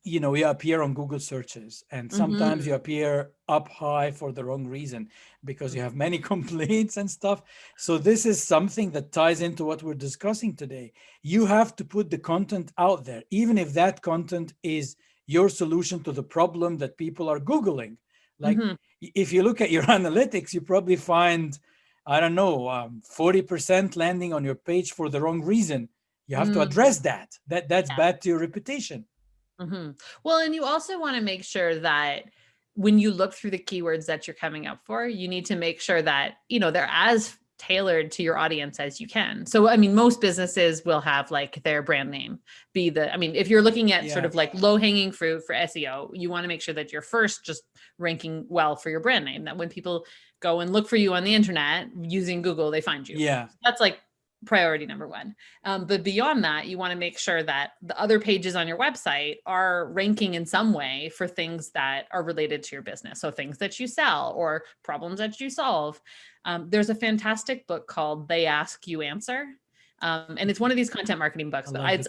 you appear on Google searches, and sometimes you appear up high for the wrong reason because you have many complaints and stuff. So this is something that ties into what we're discussing today. You have to put the content out there, even if that content is your solution to the problem that people are Googling. Like, if you look at your analytics, you probably find, I don't know, 40% landing on your page for the wrong reason. You have to address that. That's bad to your reputation. Well, and you also want to make sure that when you look through the keywords that you're coming up for, you need to make sure that, they're as tailored to your audience as you can. So, I mean, most businesses will have like their brand name if you're looking at sort of like low hanging fruit for SEO, you want to make sure that you're first just ranking well for your brand name, that when people go and look for you on the internet using Google, they find you. Yeah. That's like priority number one. But beyond that, you want to make sure that the other pages on your website are ranking in some way for things that are related to your business. So things that you sell or problems that you solve. There's a fantastic book called They Ask, You Answer. And it's one of these content marketing books, but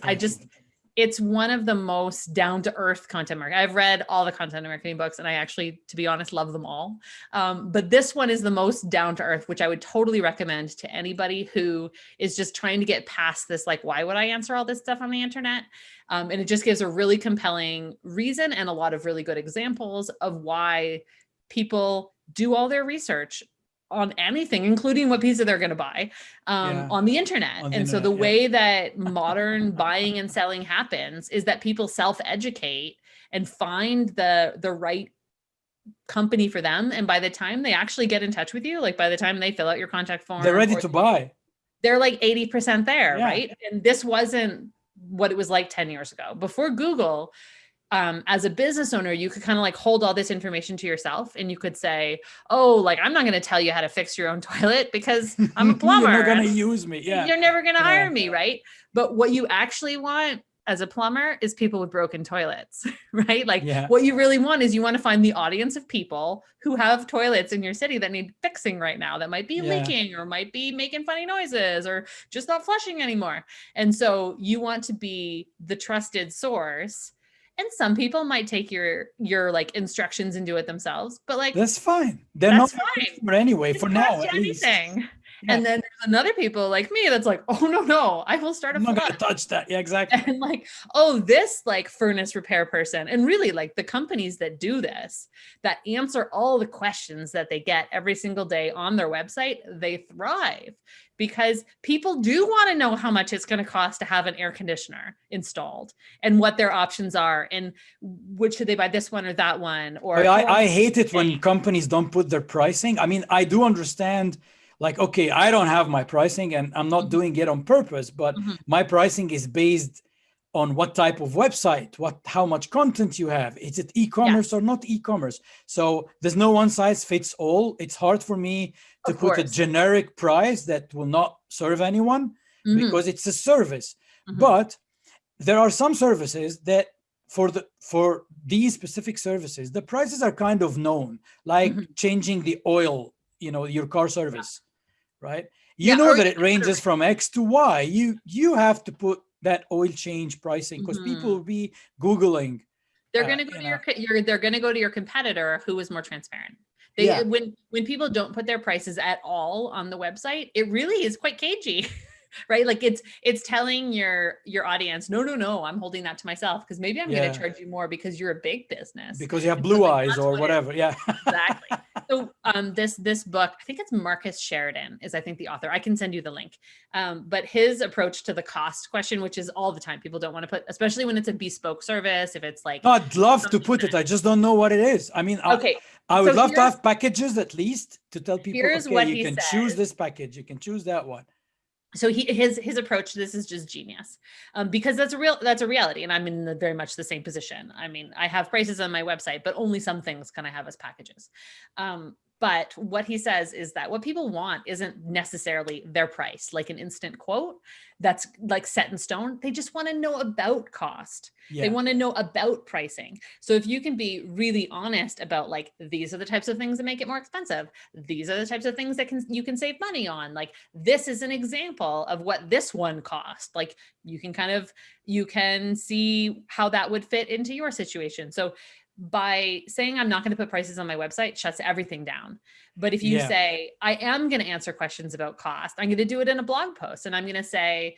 it's one of the most down to earth content marketing. I've read all the content marketing books and I actually, to be honest, love them all. But this one is the most down to earth, which I would totally recommend to anybody who is just trying to get past this, like, why would I answer all this stuff on the internet? And it just gives a really compelling reason and a lot of really good examples of why people do all their research on anything, including what pizza they're going to buy on the internet. So the way that modern buying and selling happens is that people self-educate and find the right company for them. And by the time they actually get in touch with you, like by the time they fill out your contact form, they're ready to buy. They're like 80% there, right? And this wasn't what it was like 10 years ago. Before Google, as a business owner, you could kind of like hold all this information to yourself, and you could say, oh, like, I'm not going to tell you how to fix your own toilet because I'm a plumber. You're not going to use me. Yeah. You're never going to Yeah. hire me. Right. But what you actually want as a plumber is people with broken toilets, right? Like what you really want is you want to find the audience of people who have toilets in your city that need fixing right now, that might be leaking or might be making funny noises or just not flushing anymore. And so you want to be the trusted source. And some people might take your like instructions and do it themselves, but like, that's fine. They're not fine anyway, for now, at least. Yeah. And then there's another people like me that's like, oh no, I will start a flood. I'm not gonna touch that. Yeah, exactly. And like, oh, this like furnace repair person, and really like the companies that do this, that answer all the questions that they get every single day on their website, they thrive because people do want to know how much it's going to cost to have an air conditioner installed and what their options are and which should they buy, this one or that one. Or I hate it when companies don't put their pricing. I mean, I do understand. Like, okay, I don't have my pricing and I'm not doing it on purpose, but my pricing is based on what type of website, how much content you have. Is it e-commerce or not e-commerce? So there's no one size fits all. It's hard for me to put a generic price that will not serve anyone because it's a service. But there are some services that for these specific services, the prices are kind of known, like changing the oil, your car service. Right? You know that it ranges from X to Y. You have to put that oil change pricing because people will be Googling. They're going to go to they're going to go to your competitor who is more transparent. When people don't put their prices at all on the website, it really is quite cagey. Right? Like it's telling your audience, no, I'm holding that to myself because maybe I'm going to charge you more because you're a big business. Because you have blue eyes or whatever. Yeah. Exactly. So this book, I think it's Marcus Sheridan is I think the author. I can send you the link. But his approach to the cost question, which is all the time people don't want to put, especially when it's a bespoke service, if it's like I'd love to put it. I just don't know what it is. I mean, I would love to have packages at least to tell people, okay, you can choose this package, you can choose that one. So his approach to this is just genius, because that's a reality. And I'm in very much the same position. I mean, I have prices on my website, but only some things can I have as packages. But what he says is that what people want isn't necessarily their price, like an instant quote that's like set in stone. They just want to know about cost. Yeah. They want to know about pricing. So if you can be really honest about like, these are the types of things that make it more expensive. These are the types of things that you can save money on. Like, this is an example of what this one cost. Like you can see how that would fit into your situation. So by saying I'm not going to put prices on my website shuts everything down. But if you say, I am going to answer questions about cost, I'm going to do it in a blog post. And I'm going to say,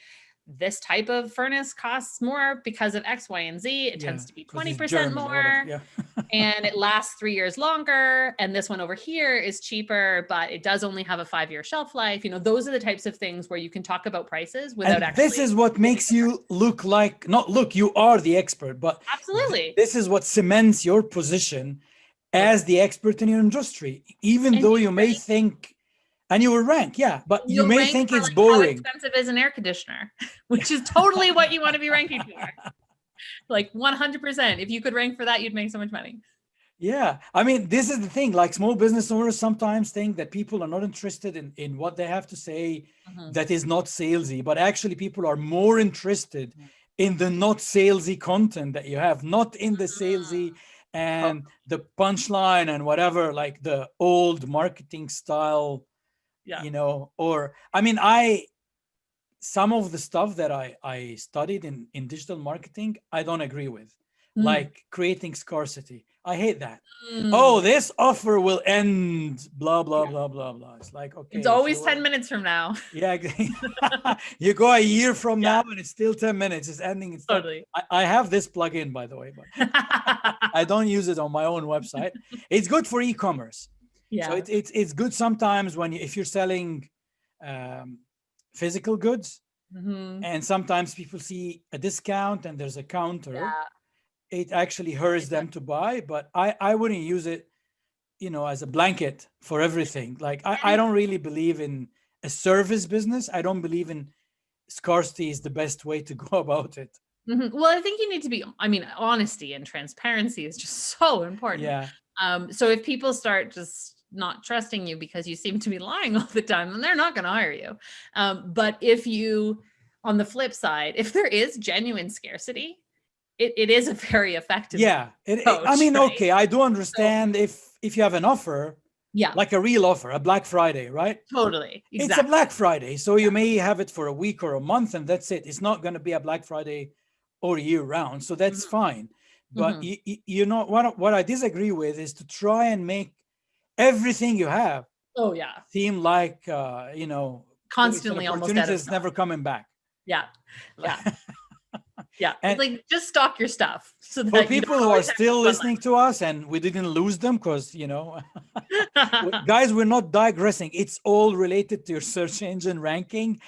this type of furnace costs more because of X, Y, and Z. It tends to be 20% more and it lasts 3 years longer. And this one over here is cheaper, but it does only have a 5-year shelf life. Those are the types of things where you can talk about prices without actually. This is what makes you look like, you are the expert, but absolutely. This is what cements your position as the expert in your industry, even though you may think. And you will rank, but you may think it's boring. How expensive is an air conditioner, which is totally what you want to be ranking for. Like 100%. If you could rank for that, you'd make so much money. Yeah. I mean, this is the thing, like small business owners sometimes think that people are not interested in what they have to say that is not salesy, but actually people are more interested in the not salesy content that you have, not in the salesy and the punchline and whatever, like the old marketing style. Or I mean, some of the stuff that I studied in digital marketing, I don't agree with, like creating scarcity. I hate that. Oh, this offer will end, blah, blah, blah, blah, blah. It's like, okay. It's always 10 minutes from now. Yeah. You go a year from now and it's still 10 minutes. It's ending. It's totally. I have this plugin, by the way, but I don't use it on my own website. It's good for e-commerce. Yeah. So it's good sometimes if you're selling physical goods, and sometimes people see a discount and there's a counter. Yeah. It actually hurries them to buy, but I wouldn't use it, as a blanket for everything. Like I don't really believe in a service business. I don't believe in scarcity is the best way to go about it. Well, I think you need to be, honesty and transparency is just so important. Yeah. So if people start just not trusting you because you seem to be lying all the time, then they're not going to hire you. But if you, on the flip side, if there is genuine scarcity, it is a very effective approach, right? Okay, I do understand if you have an offer, Yeah, like a real offer, a Black Friday, right? totally. Exactly. It's a Black Friday, so you may have it for a week or a month, and that's it. It's not going to be a Black Friday all year round, so that's fine. But you know what I disagree with is to try and make everything you have seem like constantly almost opportunities never coming back. Yeah. And like, just stock your stuff. So that for people who are still listening to us, and we didn't lose them because, guys, we're not digressing. It's all related to your search engine ranking,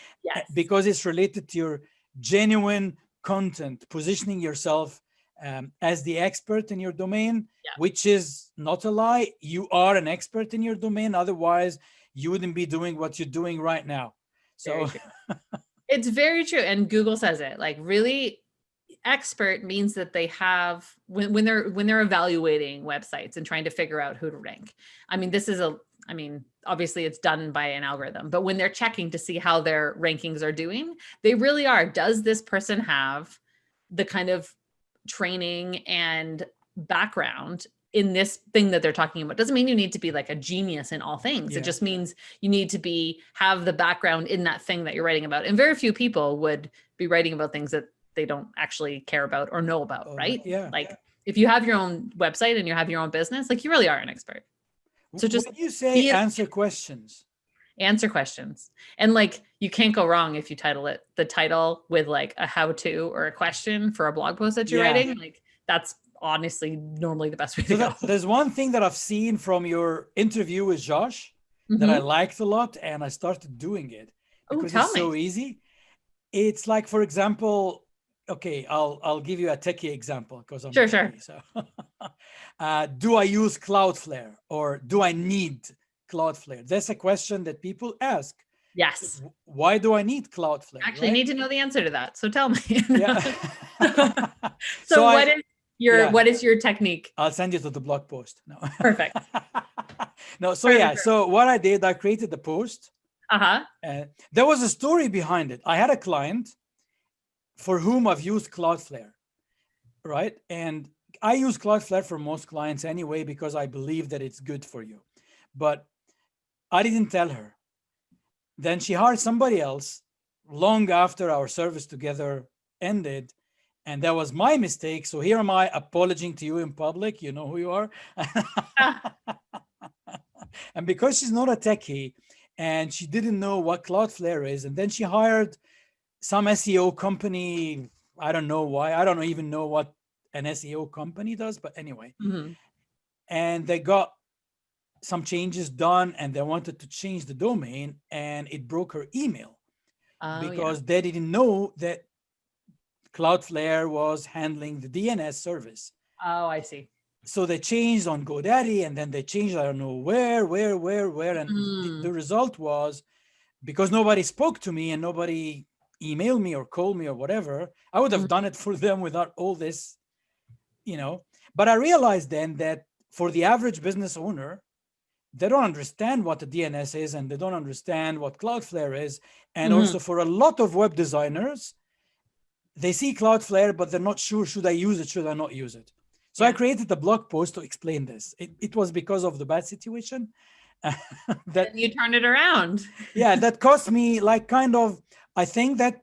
because it's related to your genuine content, positioning yourself as the expert in your domain, which is not a lie. You are an expert in your domain. Otherwise, you wouldn't be doing what you're doing right now. So it's very true. And Google says it, like, really expert means that they have, when they're evaluating websites and trying to figure out who to rank. Obviously it's done by an algorithm, but when they're checking to see how their rankings are doing, they really are. Does this person have the kind of training and background in this thing that they're talking about? Doesn't mean you need to be like a genius in all things. It just means you need to have the background in that thing that you're writing about. And very few people would be writing about things that they don't actually care about or know about, right? Like, if you have your own website and you have your own business, like, you really are an expert. So just when you say answer questions. And like, you can't go wrong if you title it the title with like a how-to or a question for a blog post that you're writing. Like, that's honestly normally the best way to go. There's one thing that I've seen from your interview with Josh that I liked a lot, and I started doing it because it's so easy. It's like, for example, okay, I'll give you a techie example because I'm sure. So, do I use Cloudflare or do I need Cloudflare? That's a question that people ask. Yes. Why do I need Cloudflare? Actually, I need to know the answer to that. So tell me. So what is your technique? I'll send you to the blog post. No. Perfect. No. So so what I did, I created the post. There was a story behind it. I had a client for whom I've used Cloudflare, right? And I use Cloudflare for most clients anyway, because I believe that it's good for you. But I didn't tell her. Then she hired somebody else long after our service together ended. And that was my mistake. So here am I apologizing to you in public. You know who you are. And because she's not a techie and she didn't know what Cloudflare is, and then she hired some SEO company. I don't know why. I don't even know what an SEO company does, but anyway. And they got some changes done, and they wanted to change the domain, and it broke her email because they didn't know that Cloudflare was handling the DNS service. Oh, I see. So they changed on GoDaddy, and then they changed, I don't know where. And the result was, because nobody spoke to me and nobody emailed me or called me or whatever, I would have done it for them without all this, But I realized then that for the average business owner, they don't understand what the DNS is, and they don't understand what Cloudflare is. And also for a lot of web designers, they see Cloudflare, but they're not sure, should I use it? Should I not use it? So I created a blog post to explain this. It was because of the bad situation that you turned it around. That cost me I think that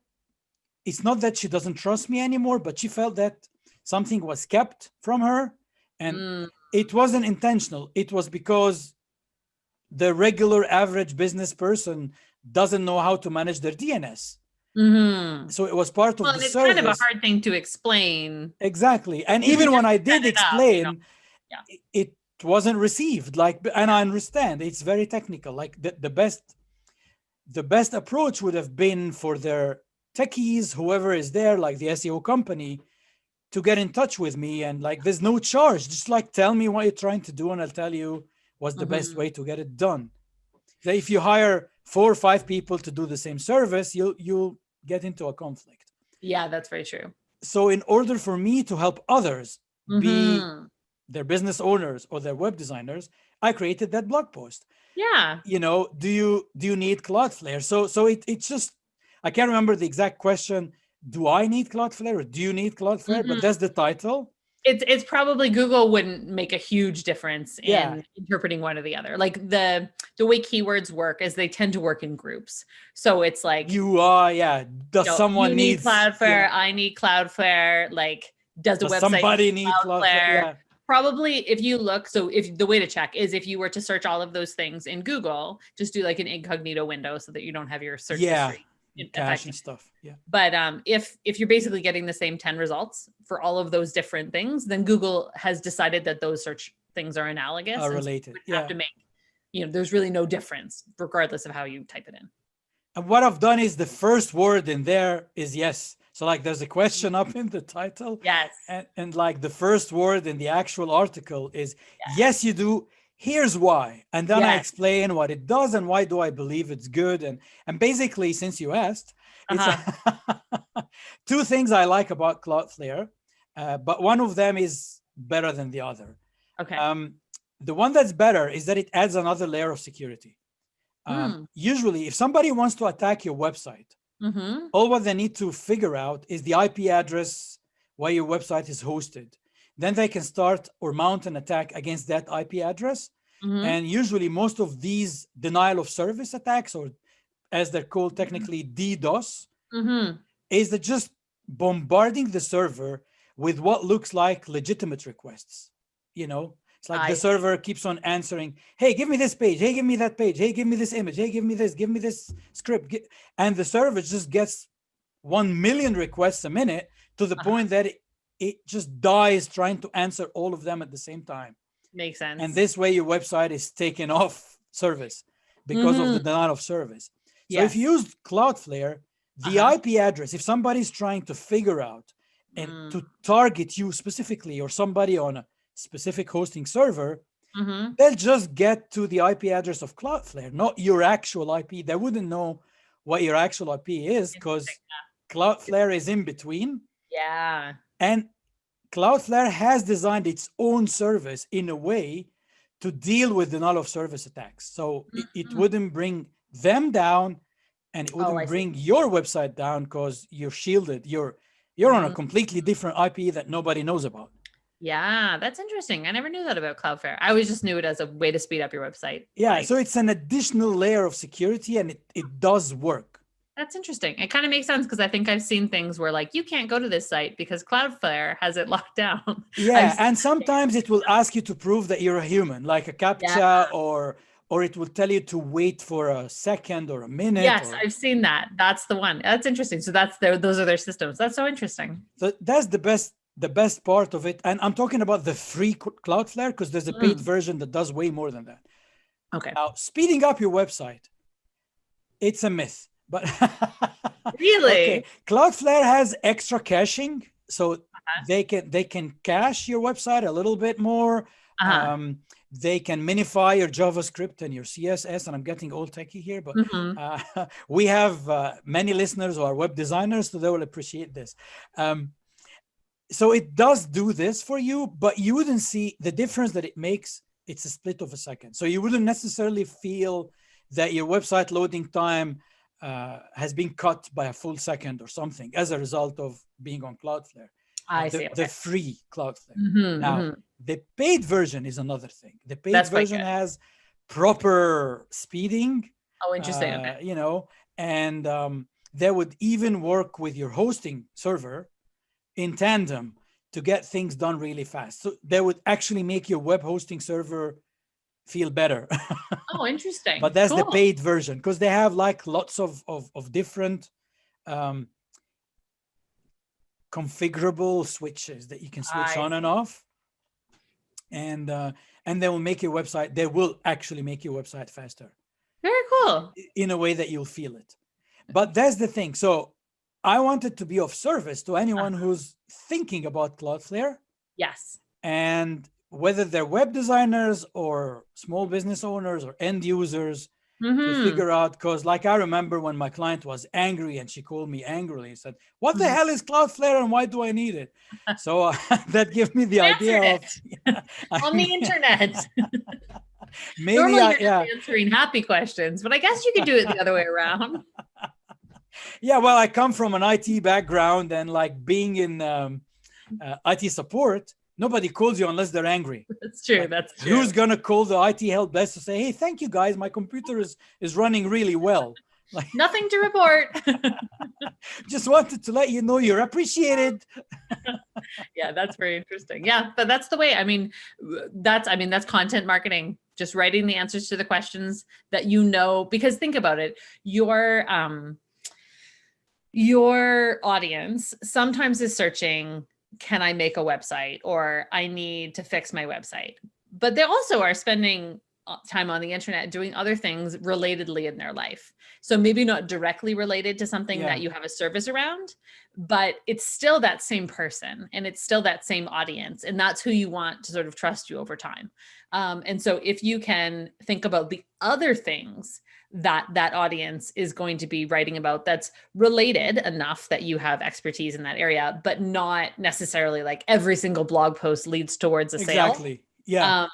it's not that she doesn't trust me anymore, but she felt that something was kept from her, and it wasn't intentional. It was because the regular average business person doesn't know how to manage their DNS. So it was part of the it's service. Kind of a hard thing to explain. Exactly. And even when I did explain, it wasn't received. And I understand it's very technical. Like the best approach would have been for their techies, whoever is there, like the SEO company, to get in touch with me, and there's no charge. Just tell me what you're trying to do, and I'll tell you what's the best way to get it done. So if you hire 4 or 5 people to do the same service, you'll get into a conflict. Yeah, that's very true. So in order for me to help others be Mm-hmm. their business owners or their web designers, I created that blog post. Yeah. Do you need Cloudflare? So it's just, I can't remember the exact question. Do I need Cloudflare or do you need Cloudflare? But Mm-hmm. that's the title. It's probably Google wouldn't make a huge difference Yeah. in interpreting one or the other. Like the way keywords work is they tend to work in groups. So it's like You are, yeah. Does someone you need needs Cloudflare, I need Cloudflare, like does the does website somebody need need Cloudflare? Cloudflare? Yeah. Probably if you look, so if the way to check is if you were to search all of those things in Google, just do like an incognito window so that you don't have your search history Cache affecting. and stuff. Yeah. But if you're basically getting the same 10 results for all of those different things, then Google has decided that those search things are analogous. Are and so related. you have to make, there's really no difference regardless of how you type it in. And what I've done is the first word in there is yes. So like there's a question up in the title. Yes. And like the first word in the actual article is yes, you do. Here's why. And then I explain what it does and why do I believe it's good. And basically, since you asked, it's two things I like about Cloudflare, but one of them is better than the other. Okay. The one that's better is that it adds another layer of security. Usually, if somebody wants to attack your website, all what they need to figure out is the IP address where your website is hosted. Then they can start or mount an attack against that IP address. And usually most of these denial of service attacks, or as they're called technically DDoS, is that just bombarding the server with what looks like legitimate requests. It's like the server keeps on answering, hey, give me this page. Hey, give me that page. Hey, give me this image. Hey, give me this script. And the server just gets 1 million requests a minute to the point that it just dies trying to answer all of them at the same time. Makes sense. And this way your website is taken off service because of the denial of service. So if you use Cloudflare, the IP address, if somebody's trying to figure out and to target you specifically or somebody on a specific hosting server, they'll just get to the IP address of Cloudflare, not your actual IP. They wouldn't know what your actual IP is because Cloudflare is in between. Yeah. And Cloudflare has designed its own service in a way to deal with denial of service attacks. So it wouldn't bring them down and it wouldn't bring your website down because you're shielded. You're on a completely different IP that nobody knows about. Yeah, that's interesting. I never knew that about Cloudflare. I always just knew it as a way to speed up your website. Yeah, so it's an additional layer of security and it does work. That's interesting. It kind of makes sense because I think I've seen things where like, you can't go to this site because Cloudflare has it locked down. Yeah, and sometimes it will ask you to prove that you're a human, like a CAPTCHA or it will tell you to wait for a second or a minute. Yes, I've seen that. That's the one. That's interesting. So those are their systems. That's so interesting. So that's the best part of it. And I'm talking about the free Cloudflare because there's a paid version that does way more than that. Okay. Now, speeding up your website, it's a myth. But really, okay. Cloudflare has extra caching, so they can cache your website a little bit more. They can minify your JavaScript and your CSS, and I'm getting all techie here, but we have many listeners who are web designers, so they will appreciate this. So it does do this for you, but you wouldn't see the difference that it makes. It's a split of a second. So you wouldn't necessarily feel that your website loading time has been cut by a full second or something as a result of being on Cloudflare. I see. The free Cloudflare. Now, the paid version is another thing. The paid version has proper speeding. Oh, interesting. And they would even work with your hosting server in tandem to get things done really fast. So they would actually make your web hosting server feel better. Oh, interesting. But that's the paid version because they have like lots of different configurable switches that you can switch on and off. And they will make your website, they will actually make your website faster. Very cool. In a way that you'll feel it. But that's the thing. So I wanted to be of service to anyone who's thinking about Cloudflare. Yes. And whether they're web designers or small business owners or end users, to figure out, because like I remember when my client was angry and she called me angrily and said, what the hell is Cloudflare and why do I need it? So that gave me the idea of on the internet. maybe Normally you're just answering happy questions, but I guess you could do it the other way around. Yeah, well, I come from an IT background, and like being in IT support, nobody calls you unless they're angry. That's true. Like, that's true. Who's gonna call the IT help desk to say, hey, thank you guys, my computer is running really well. Like, nothing to report. just wanted to let you know you're appreciated. Yeah, that's very interesting. Yeah, but that's the way. I mean, that's content marketing. Just writing the answers to the questions that you know, because think about it, your audience sometimes is searching, can I make a website, or I need to fix my website, but they also are spending time on the internet doing other things relatedly in their life. So maybe not directly related to something that you have a service around, but it's still that same person and it's still that same audience. And that's who you want to sort of trust you over time. And so if you can think about the other things that audience is going to be writing about, that's related enough that you have expertise in that area, but not necessarily like every single blog post leads towards a sale. Exactly. Yeah.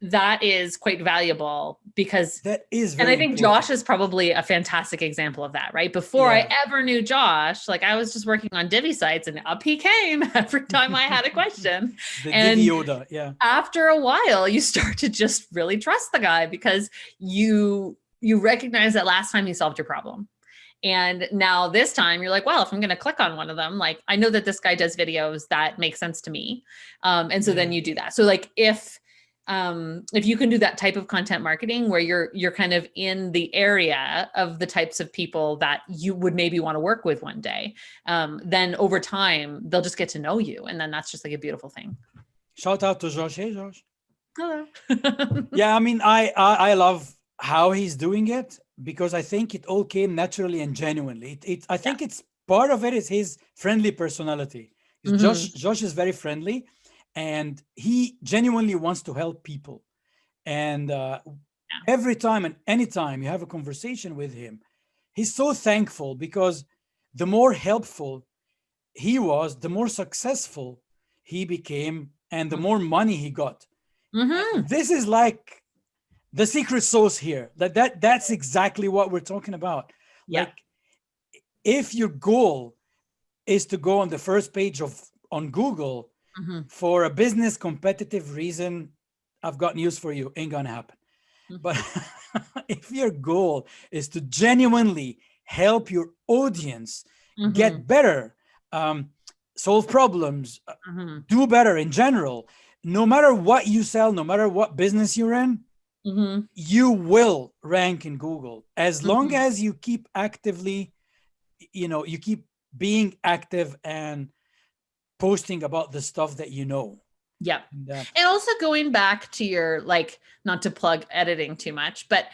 That is quite valuable, because that is very, and I think important. Josh is probably a fantastic example of that, right? Before I ever knew Josh, like I was just working on Divi sites and up he came every time I had a question. And Divi Yoda, after a while, you start to just really trust the guy because you recognize that last time he solved your problem. And now this time you're like, well, if I'm going to click on one of them, like I know that this guy does videos that make sense to me. And so then you do that. So like if you can do that type of content marketing where you're kind of in the area of the types of people that you would maybe want to work with one day, then over time they'll just get to know you. And then that's just like a beautiful thing. Shout out to Josh. Hey, Josh. Hello. Yeah. I mean, I love how he's doing it, because I think it all came naturally and genuinely. I think it's part of it is his friendly personality. Josh is very friendly. And he genuinely wants to help people. And every time and anytime you have a conversation with him, he's so thankful, because the more helpful he was, the more successful he became and the more money he got. This is like the secret sauce here. That's exactly what we're talking about. Yeah. Like, if your goal is to go on the first page on Google, for a business competitive reason, I've got news for you, ain't gonna happen. But if your goal is to genuinely help your audience get better, solve problems, do better in general, no matter what you sell, no matter what business you're in, you will rank in Google as long as you keep actively, you keep being active and posting about the stuff that you know. Yeah. And also going back to your, like, not to plug editing too much, but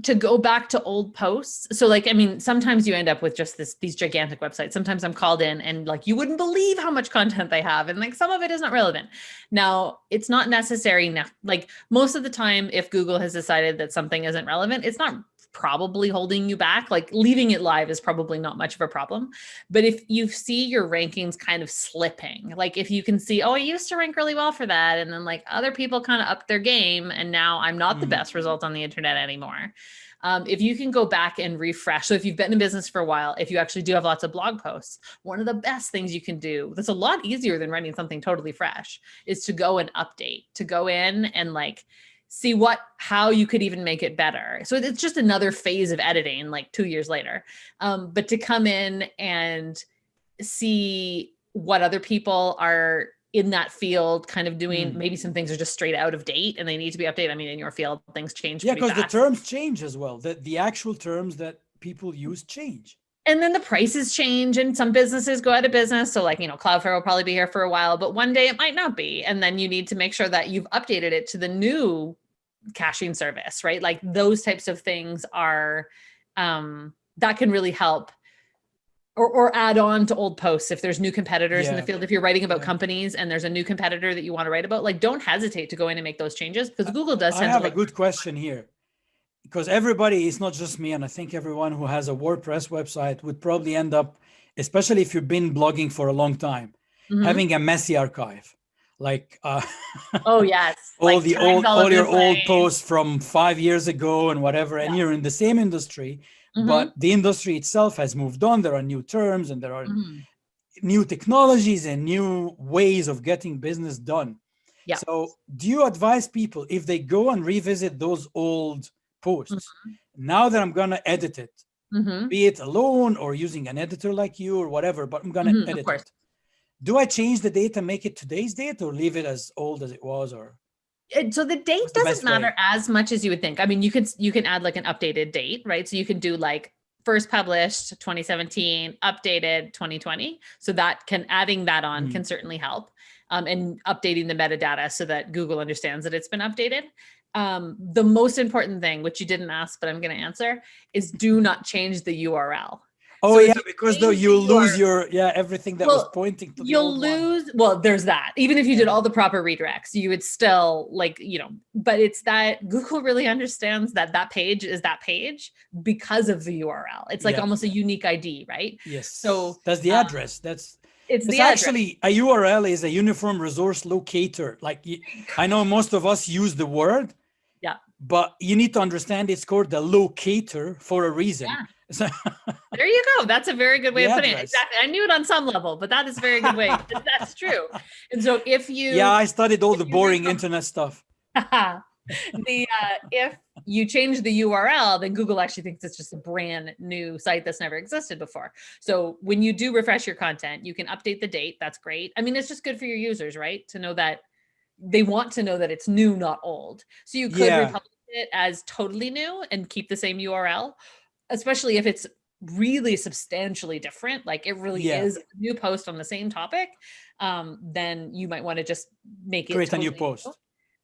to go back to old posts. So like, I mean, sometimes you end up with just these gigantic websites. Sometimes I'm called in and like, you wouldn't believe how much content they have. And like, some of it is not relevant. Now, it's not necessary now. Like most of the time, if Google has decided that something isn't relevant, it's not probably holding you back. Like leaving it live is probably not much of a problem. But if you see your rankings kind of slipping, like if you can see, oh, I used to rank really well for that, and then like other people kind of upped their game and now I'm not the best result on the internet anymore. If you can go back and refresh. So if you've been in business for a while, if you actually do have lots of blog posts, one of the best things you can do, that's a lot easier than writing something totally fresh, is to go and update, to go in and like see how you could even make it better. So it's just another phase of editing, like 2 years later. But to come in and see what other people are in that field kind of doing, maybe some things are just straight out of date and they need to be updated. I mean, in your field, things change. Yeah, because the terms change as well. The actual terms that people use change. And then the prices change and some businesses go out of business. So like, Cloudflare will probably be here for a while, but one day it might not be. And then you need to make sure that you've updated it to the new caching service, right? Like those types of things are, that can really help or add on to old posts. If there's new competitors in the field, if you're writing about companies and there's a new competitor that you want to write about, like don't hesitate to go in and make those changes, because Google does. I have a good question here. because everybody, it's not just me, and I think everyone who has a WordPress website would probably end up, especially if you've been blogging for a long time, having a messy archive, like Oh yes, all like the tags all all over your the old place. posts from 5 years ago and whatever, and you're in the same industry, but the industry itself has moved on. There are new terms and there are new technologies and new ways of getting business done. Yeah. So do you advise people, if they go and revisit those old posts, now that I'm going to edit it, be it alone or using an editor like you or whatever, but I'm going to edit it. Do I change the date and make it today's date, or leave it as old as it was? Or so the date doesn't matter as much as you would think. I mean, you can add like an updated date, right? So you can do like first published 2017, updated 2020. So that adding that on can certainly help. And updating the metadata so that Google understands that it's been updated. The most important thing, which you didn't ask, but I'm going to answer, is do not change the URL. Oh, so because though you'll lose your, everything that was pointing to the old one. Well, there's that. Even if you did all the proper redirects, you would still but it's that Google really understands that page is that page because of the URL. It's like almost a unique ID, right? Yes. So that's the address. It's actually a URL is a uniform resource locator. Like I know most of us use the word, but you need to understand it's called the locator for a reason. So there you go. That's a very good way of putting it. Exactly. I knew it on some level, but that is a very good way. That's true. And so if you, I studied all the boring internet stuff. If you change the URL, then Google actually thinks it's just a brand new site that's never existed before. So when you do refresh your content, you can update the date. That's great. I mean, it's just good for your users, right? To know that they want to know that it's new, not old. So you could republish it as totally new and keep the same URL, especially if it's really substantially different, like it really is a new post on the same topic, then you might want to just make it create a new post.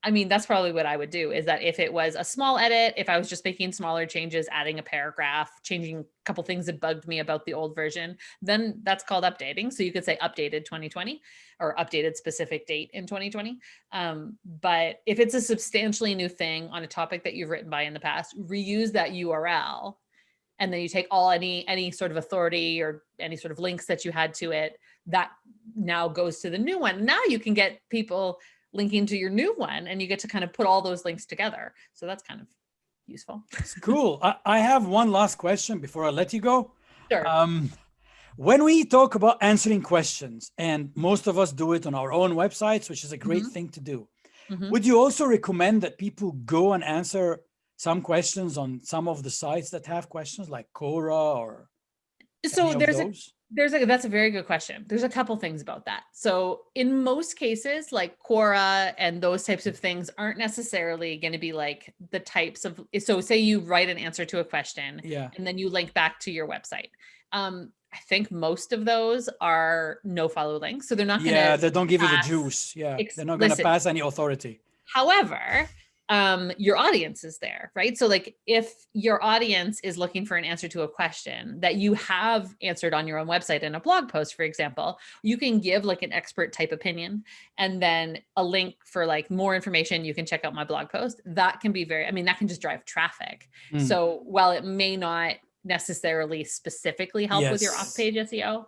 I mean, that's probably what I would do, is that if it was a small edit, if I was just making smaller changes, adding a paragraph, changing a couple things that bugged me about the old version, then that's called updating. So you could say updated 2020 or updated specific date in 2020. But if it's a substantially new thing on a topic that you've written by in the past, reuse that URL. And then you take any sort of authority or any sort of links that you had to it, that now goes to the new one. Now you can get people linking to your new one, and you get to kind of put all those links together. So that's kind of useful. It's cool. I have one last question before I let you go. Sure. When we talk about answering questions, and most of us do it on our own websites, which is a great thing to do, would you also recommend that people go and answer some questions on some of the sites that have questions like Quora or so that's a very good question. There's a couple things about that. So in most cases, like Quora and those types of things aren't necessarily going to be like the types of, so say you write an answer to a question and then you link back to your website. I think most of those are no follow links. So they're not going to, they don't give you the juice. They're not going to pass any authority. However, your audience is there, right? So like if your audience is looking for an answer to a question that you have answered on your own website in a blog post, for example, you can give like an expert type opinion and then a link for like more information. You can check out my blog post. That can be that can just drive traffic. So while it may not necessarily specifically help with your off-page SEO,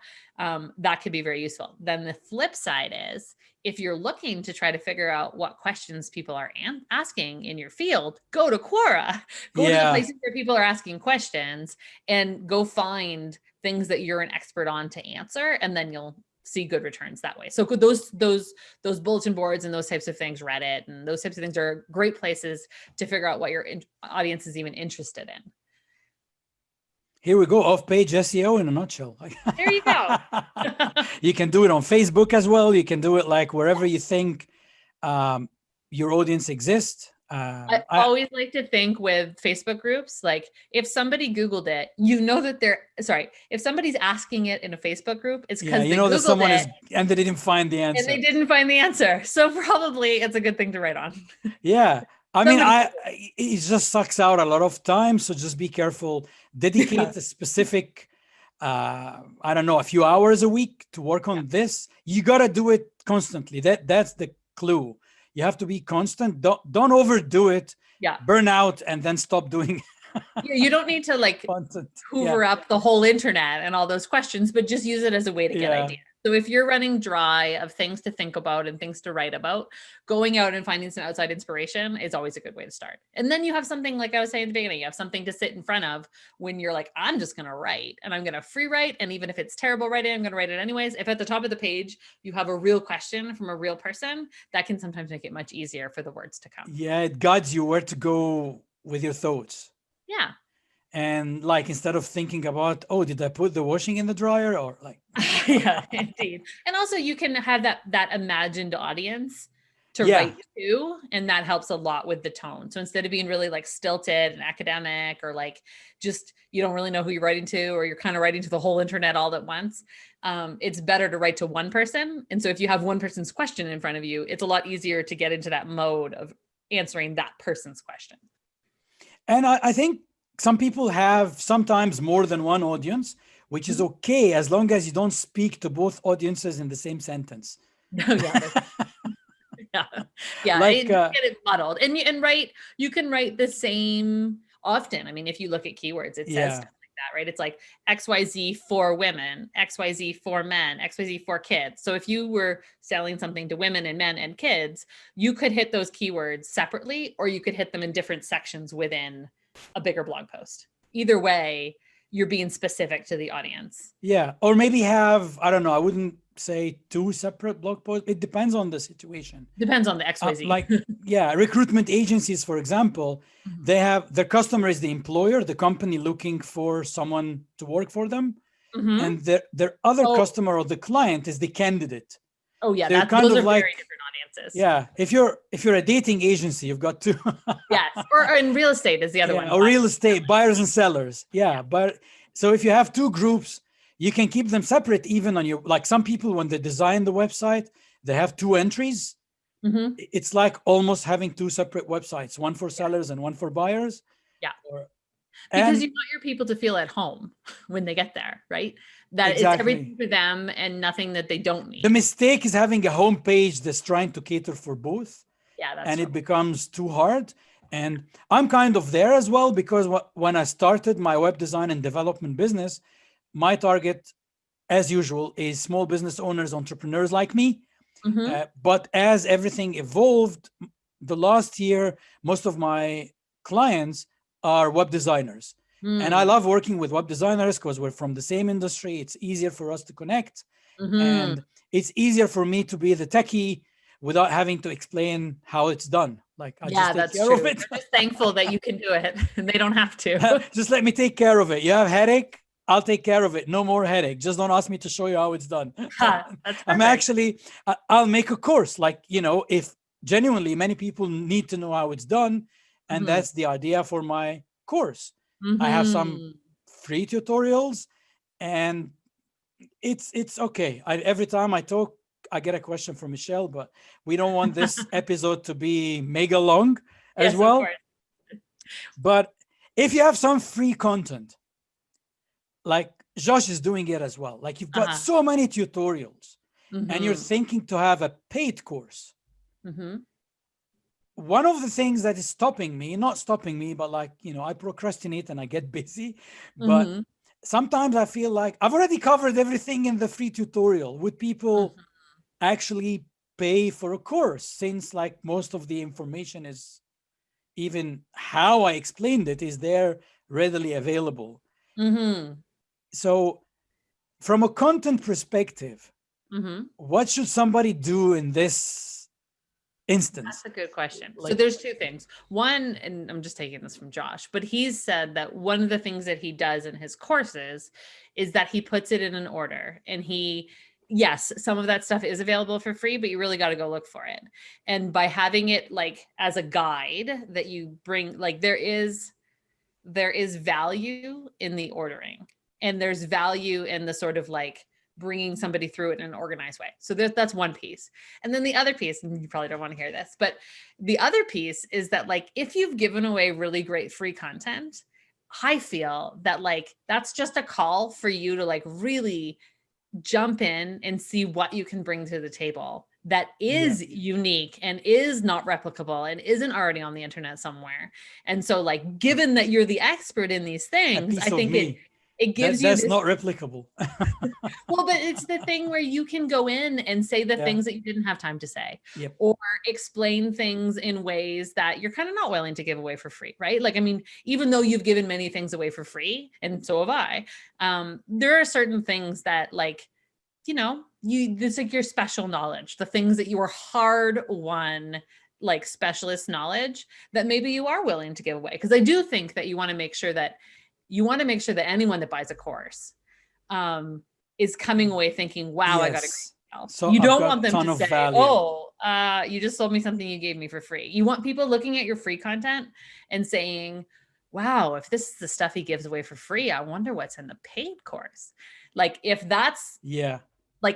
that could be very useful. Then the flip side is, if you're looking to try to figure out what questions people are asking in your field, go to Quora, go to the places where people are asking questions, and go find things that you're an expert on to answer, and then you'll see good returns that way. So those bulletin boards and those types of things, Reddit and those types of things, are great places to figure out what your audience is even interested in. Here we go, off-page SEO in a nutshell. There you go. You can do it on Facebook as well. You can do it like wherever you think your audience exists. I always like to think with Facebook groups, like if somebody Googled it, that if somebody's asking it in a Facebook group, it's because they that someone and they didn't find the answer. And they didn't find the answer. So probably it's a good thing to write on. It just sucks out a lot of time. So just be careful. Dedicate a specific, a few hours a week to work on this. You got to do it constantly. That's the clue. You have to be constant. Don't overdo it. Yeah. Burn out and then stop doing You don't need to like content. hoover up the whole internet and all those questions, but just use it as a way to get ideas. So if you're running dry of things to think about and things to write about, going out and finding some outside inspiration is always a good way to start. And then you have something, like I was saying at the beginning, you have something to sit in front of when you're like, I'm just going to write and I'm going to free write. And even if it's terrible writing, I'm going to write it anyways. If at the top of the page, you have a real question from a real person, that can sometimes make it much easier for the words to come. Yeah, it guides you where to go with your thoughts. Yeah. And like, instead of thinking about, oh, did I put the washing in the dryer, or like, yeah, indeed. And also you can have that imagined audience to write to, and that helps a lot with the tone. So instead of being really like stilted and academic, or like just you don't really know who you're writing to, or you're kind of writing to the whole internet all at once, it's better to write to one person. And so if you have one person's question in front of you, it's a lot easier to get into that mode of answering that person's question. And I think some people have sometimes more than one audience, which is okay as long as you don't speak to both audiences in the same sentence. Yeah. Like, get it muddled. And you can write the same often. I mean, if you look at keywords, it says stuff like that, right? It's like XYZ for women, XYZ for men, XYZ for kids. So if you were selling something to women and men and kids, you could hit those keywords separately, or you could hit them in different sections within a bigger blog post. Either way, you're being specific to the audience. Yeah. Or maybe have, I don't know, I wouldn't say 2 separate blog posts. It depends on the situation. Depends on the XYZ. Like, recruitment agencies, for example, they have, their customer is the employer, the company looking for someone to work for them. And their other customer or the client is the candidate. Oh yeah, those are like, very different audiences. Yeah, if you're a dating agency, you've got to. Yes, or in real estate is the other one. Or real estate, buyers and sellers. Yeah, but so if you have 2 groups, you can keep them separate even on your, like some people, when they design the website, they have 2 entries. It's like almost having 2 separate websites, one for sellers and one for buyers. Yeah. Because you want your people to feel at home when they get there, right? That it's everything for them and nothing that they don't need. The mistake is having a homepage that's trying to cater for both. Yeah, that's and true. It becomes too hard. And I'm kind of there as well, because when I started my web design and development business, my target, as usual, is small business owners, entrepreneurs like me. But as everything evolved, the last year, most of my clients are web designers. And I love working with web designers because we're from the same industry. It's easier for us to connect. And it's easier for me to be the techie without having to explain how it's done. Like, I just take care of it. We're just thankful that you can do it and they don't have to. Just let me take care of it. You have headache, I'll take care of it. No more headache. Just don't ask me to show you how it's done. I'm actually, I'll make a course. Like, if genuinely many people need to know how it's done. And that's the idea for my course. I have some free tutorials, and it's okay. Every time I talk, I get a question from Michelle, but we don't want this episode to be mega long as well. But if you have some free content, like Josh is doing it as well, like you've got so many tutorials and you're thinking to have a paid course. One of the things that is not stopping me, but like, I procrastinate and I get busy, but sometimes I feel like I've already covered everything in the free tutorial. Would people actually pay for a course, since like most of the information is, even how I explained it, is there readily available? So from a content perspective, what should somebody do in this instance? That's a good question. So there's 2 things. One, and I'm just taking this from Josh, but he's said that one of the things that he does in his courses is that he puts it in an order, and yes, some of that stuff is available for free, but you really got to go look for it. And by having it like as a guide that you bring, like there is value in the ordering, and there's value in the sort of like bringing somebody through it in an organized way. So that's one piece. And then the other piece, and you probably don't want to hear this, but the other piece is that like, if you've given away really great free content, I feel that like, that's just a call for you to like really jump in and see what you can bring to the table that is unique and is not replicable and isn't already on the internet somewhere. And so like, given that you're the expert in these things, I think it gives you that's this, not replicable. well, but it's the thing where you can go in and say the things that you didn't have time to say, or explain things in ways that you're kind of not willing to give away for free, right? Like, I mean, even though you've given many things away for free, and so have I, there are certain things that like, you know, this like your special knowledge, the things that you are hard won, like specialist knowledge that maybe you are willing to give away. Because I do think that you want to make sure that anyone that buys a course is coming away thinking, wow, I got a great deal. So you don't want them to say, oh, you just sold me something you gave me for free. You want people looking at your free content and saying, wow, if this is the stuff he gives away for free, I wonder what's in the paid course. Like if that's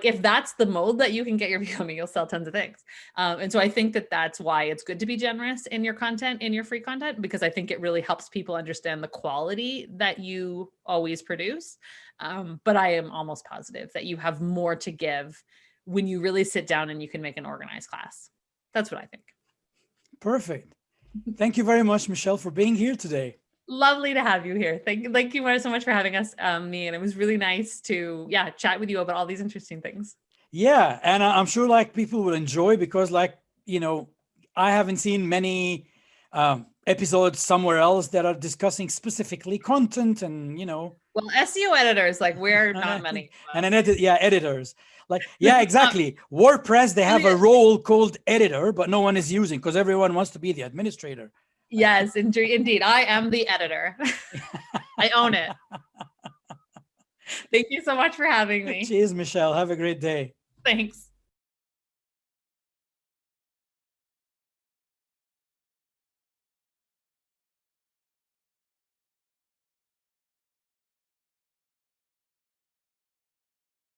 if that's the mode that you can get your becoming, you'll sell tons of things. And so I think that that's why it's good to be generous in your content, in your free content, because I think it really helps people understand the quality that you always produce. But I am almost positive that you have more to give when you really sit down and you can make an organized class. That's what I think. Perfect. Thank you very much, Michelle, for being here today. Lovely to have you here. Thank you so much for having us, me. And it was really nice to, chat with you about all these interesting things. Yeah. And I'm sure like people will enjoy because like, you know, I haven't seen many episodes somewhere else that are discussing specifically content and, you know. Well, SEO editors, like we're not many. And editors. Like, yeah, exactly. WordPress, they have a role called editor, but no one is using because everyone wants to be the administrator. Yes, indeed. I am the editor. I own it. Thank you so much for having me. Cheers, Michelle. Have a great day. Thanks.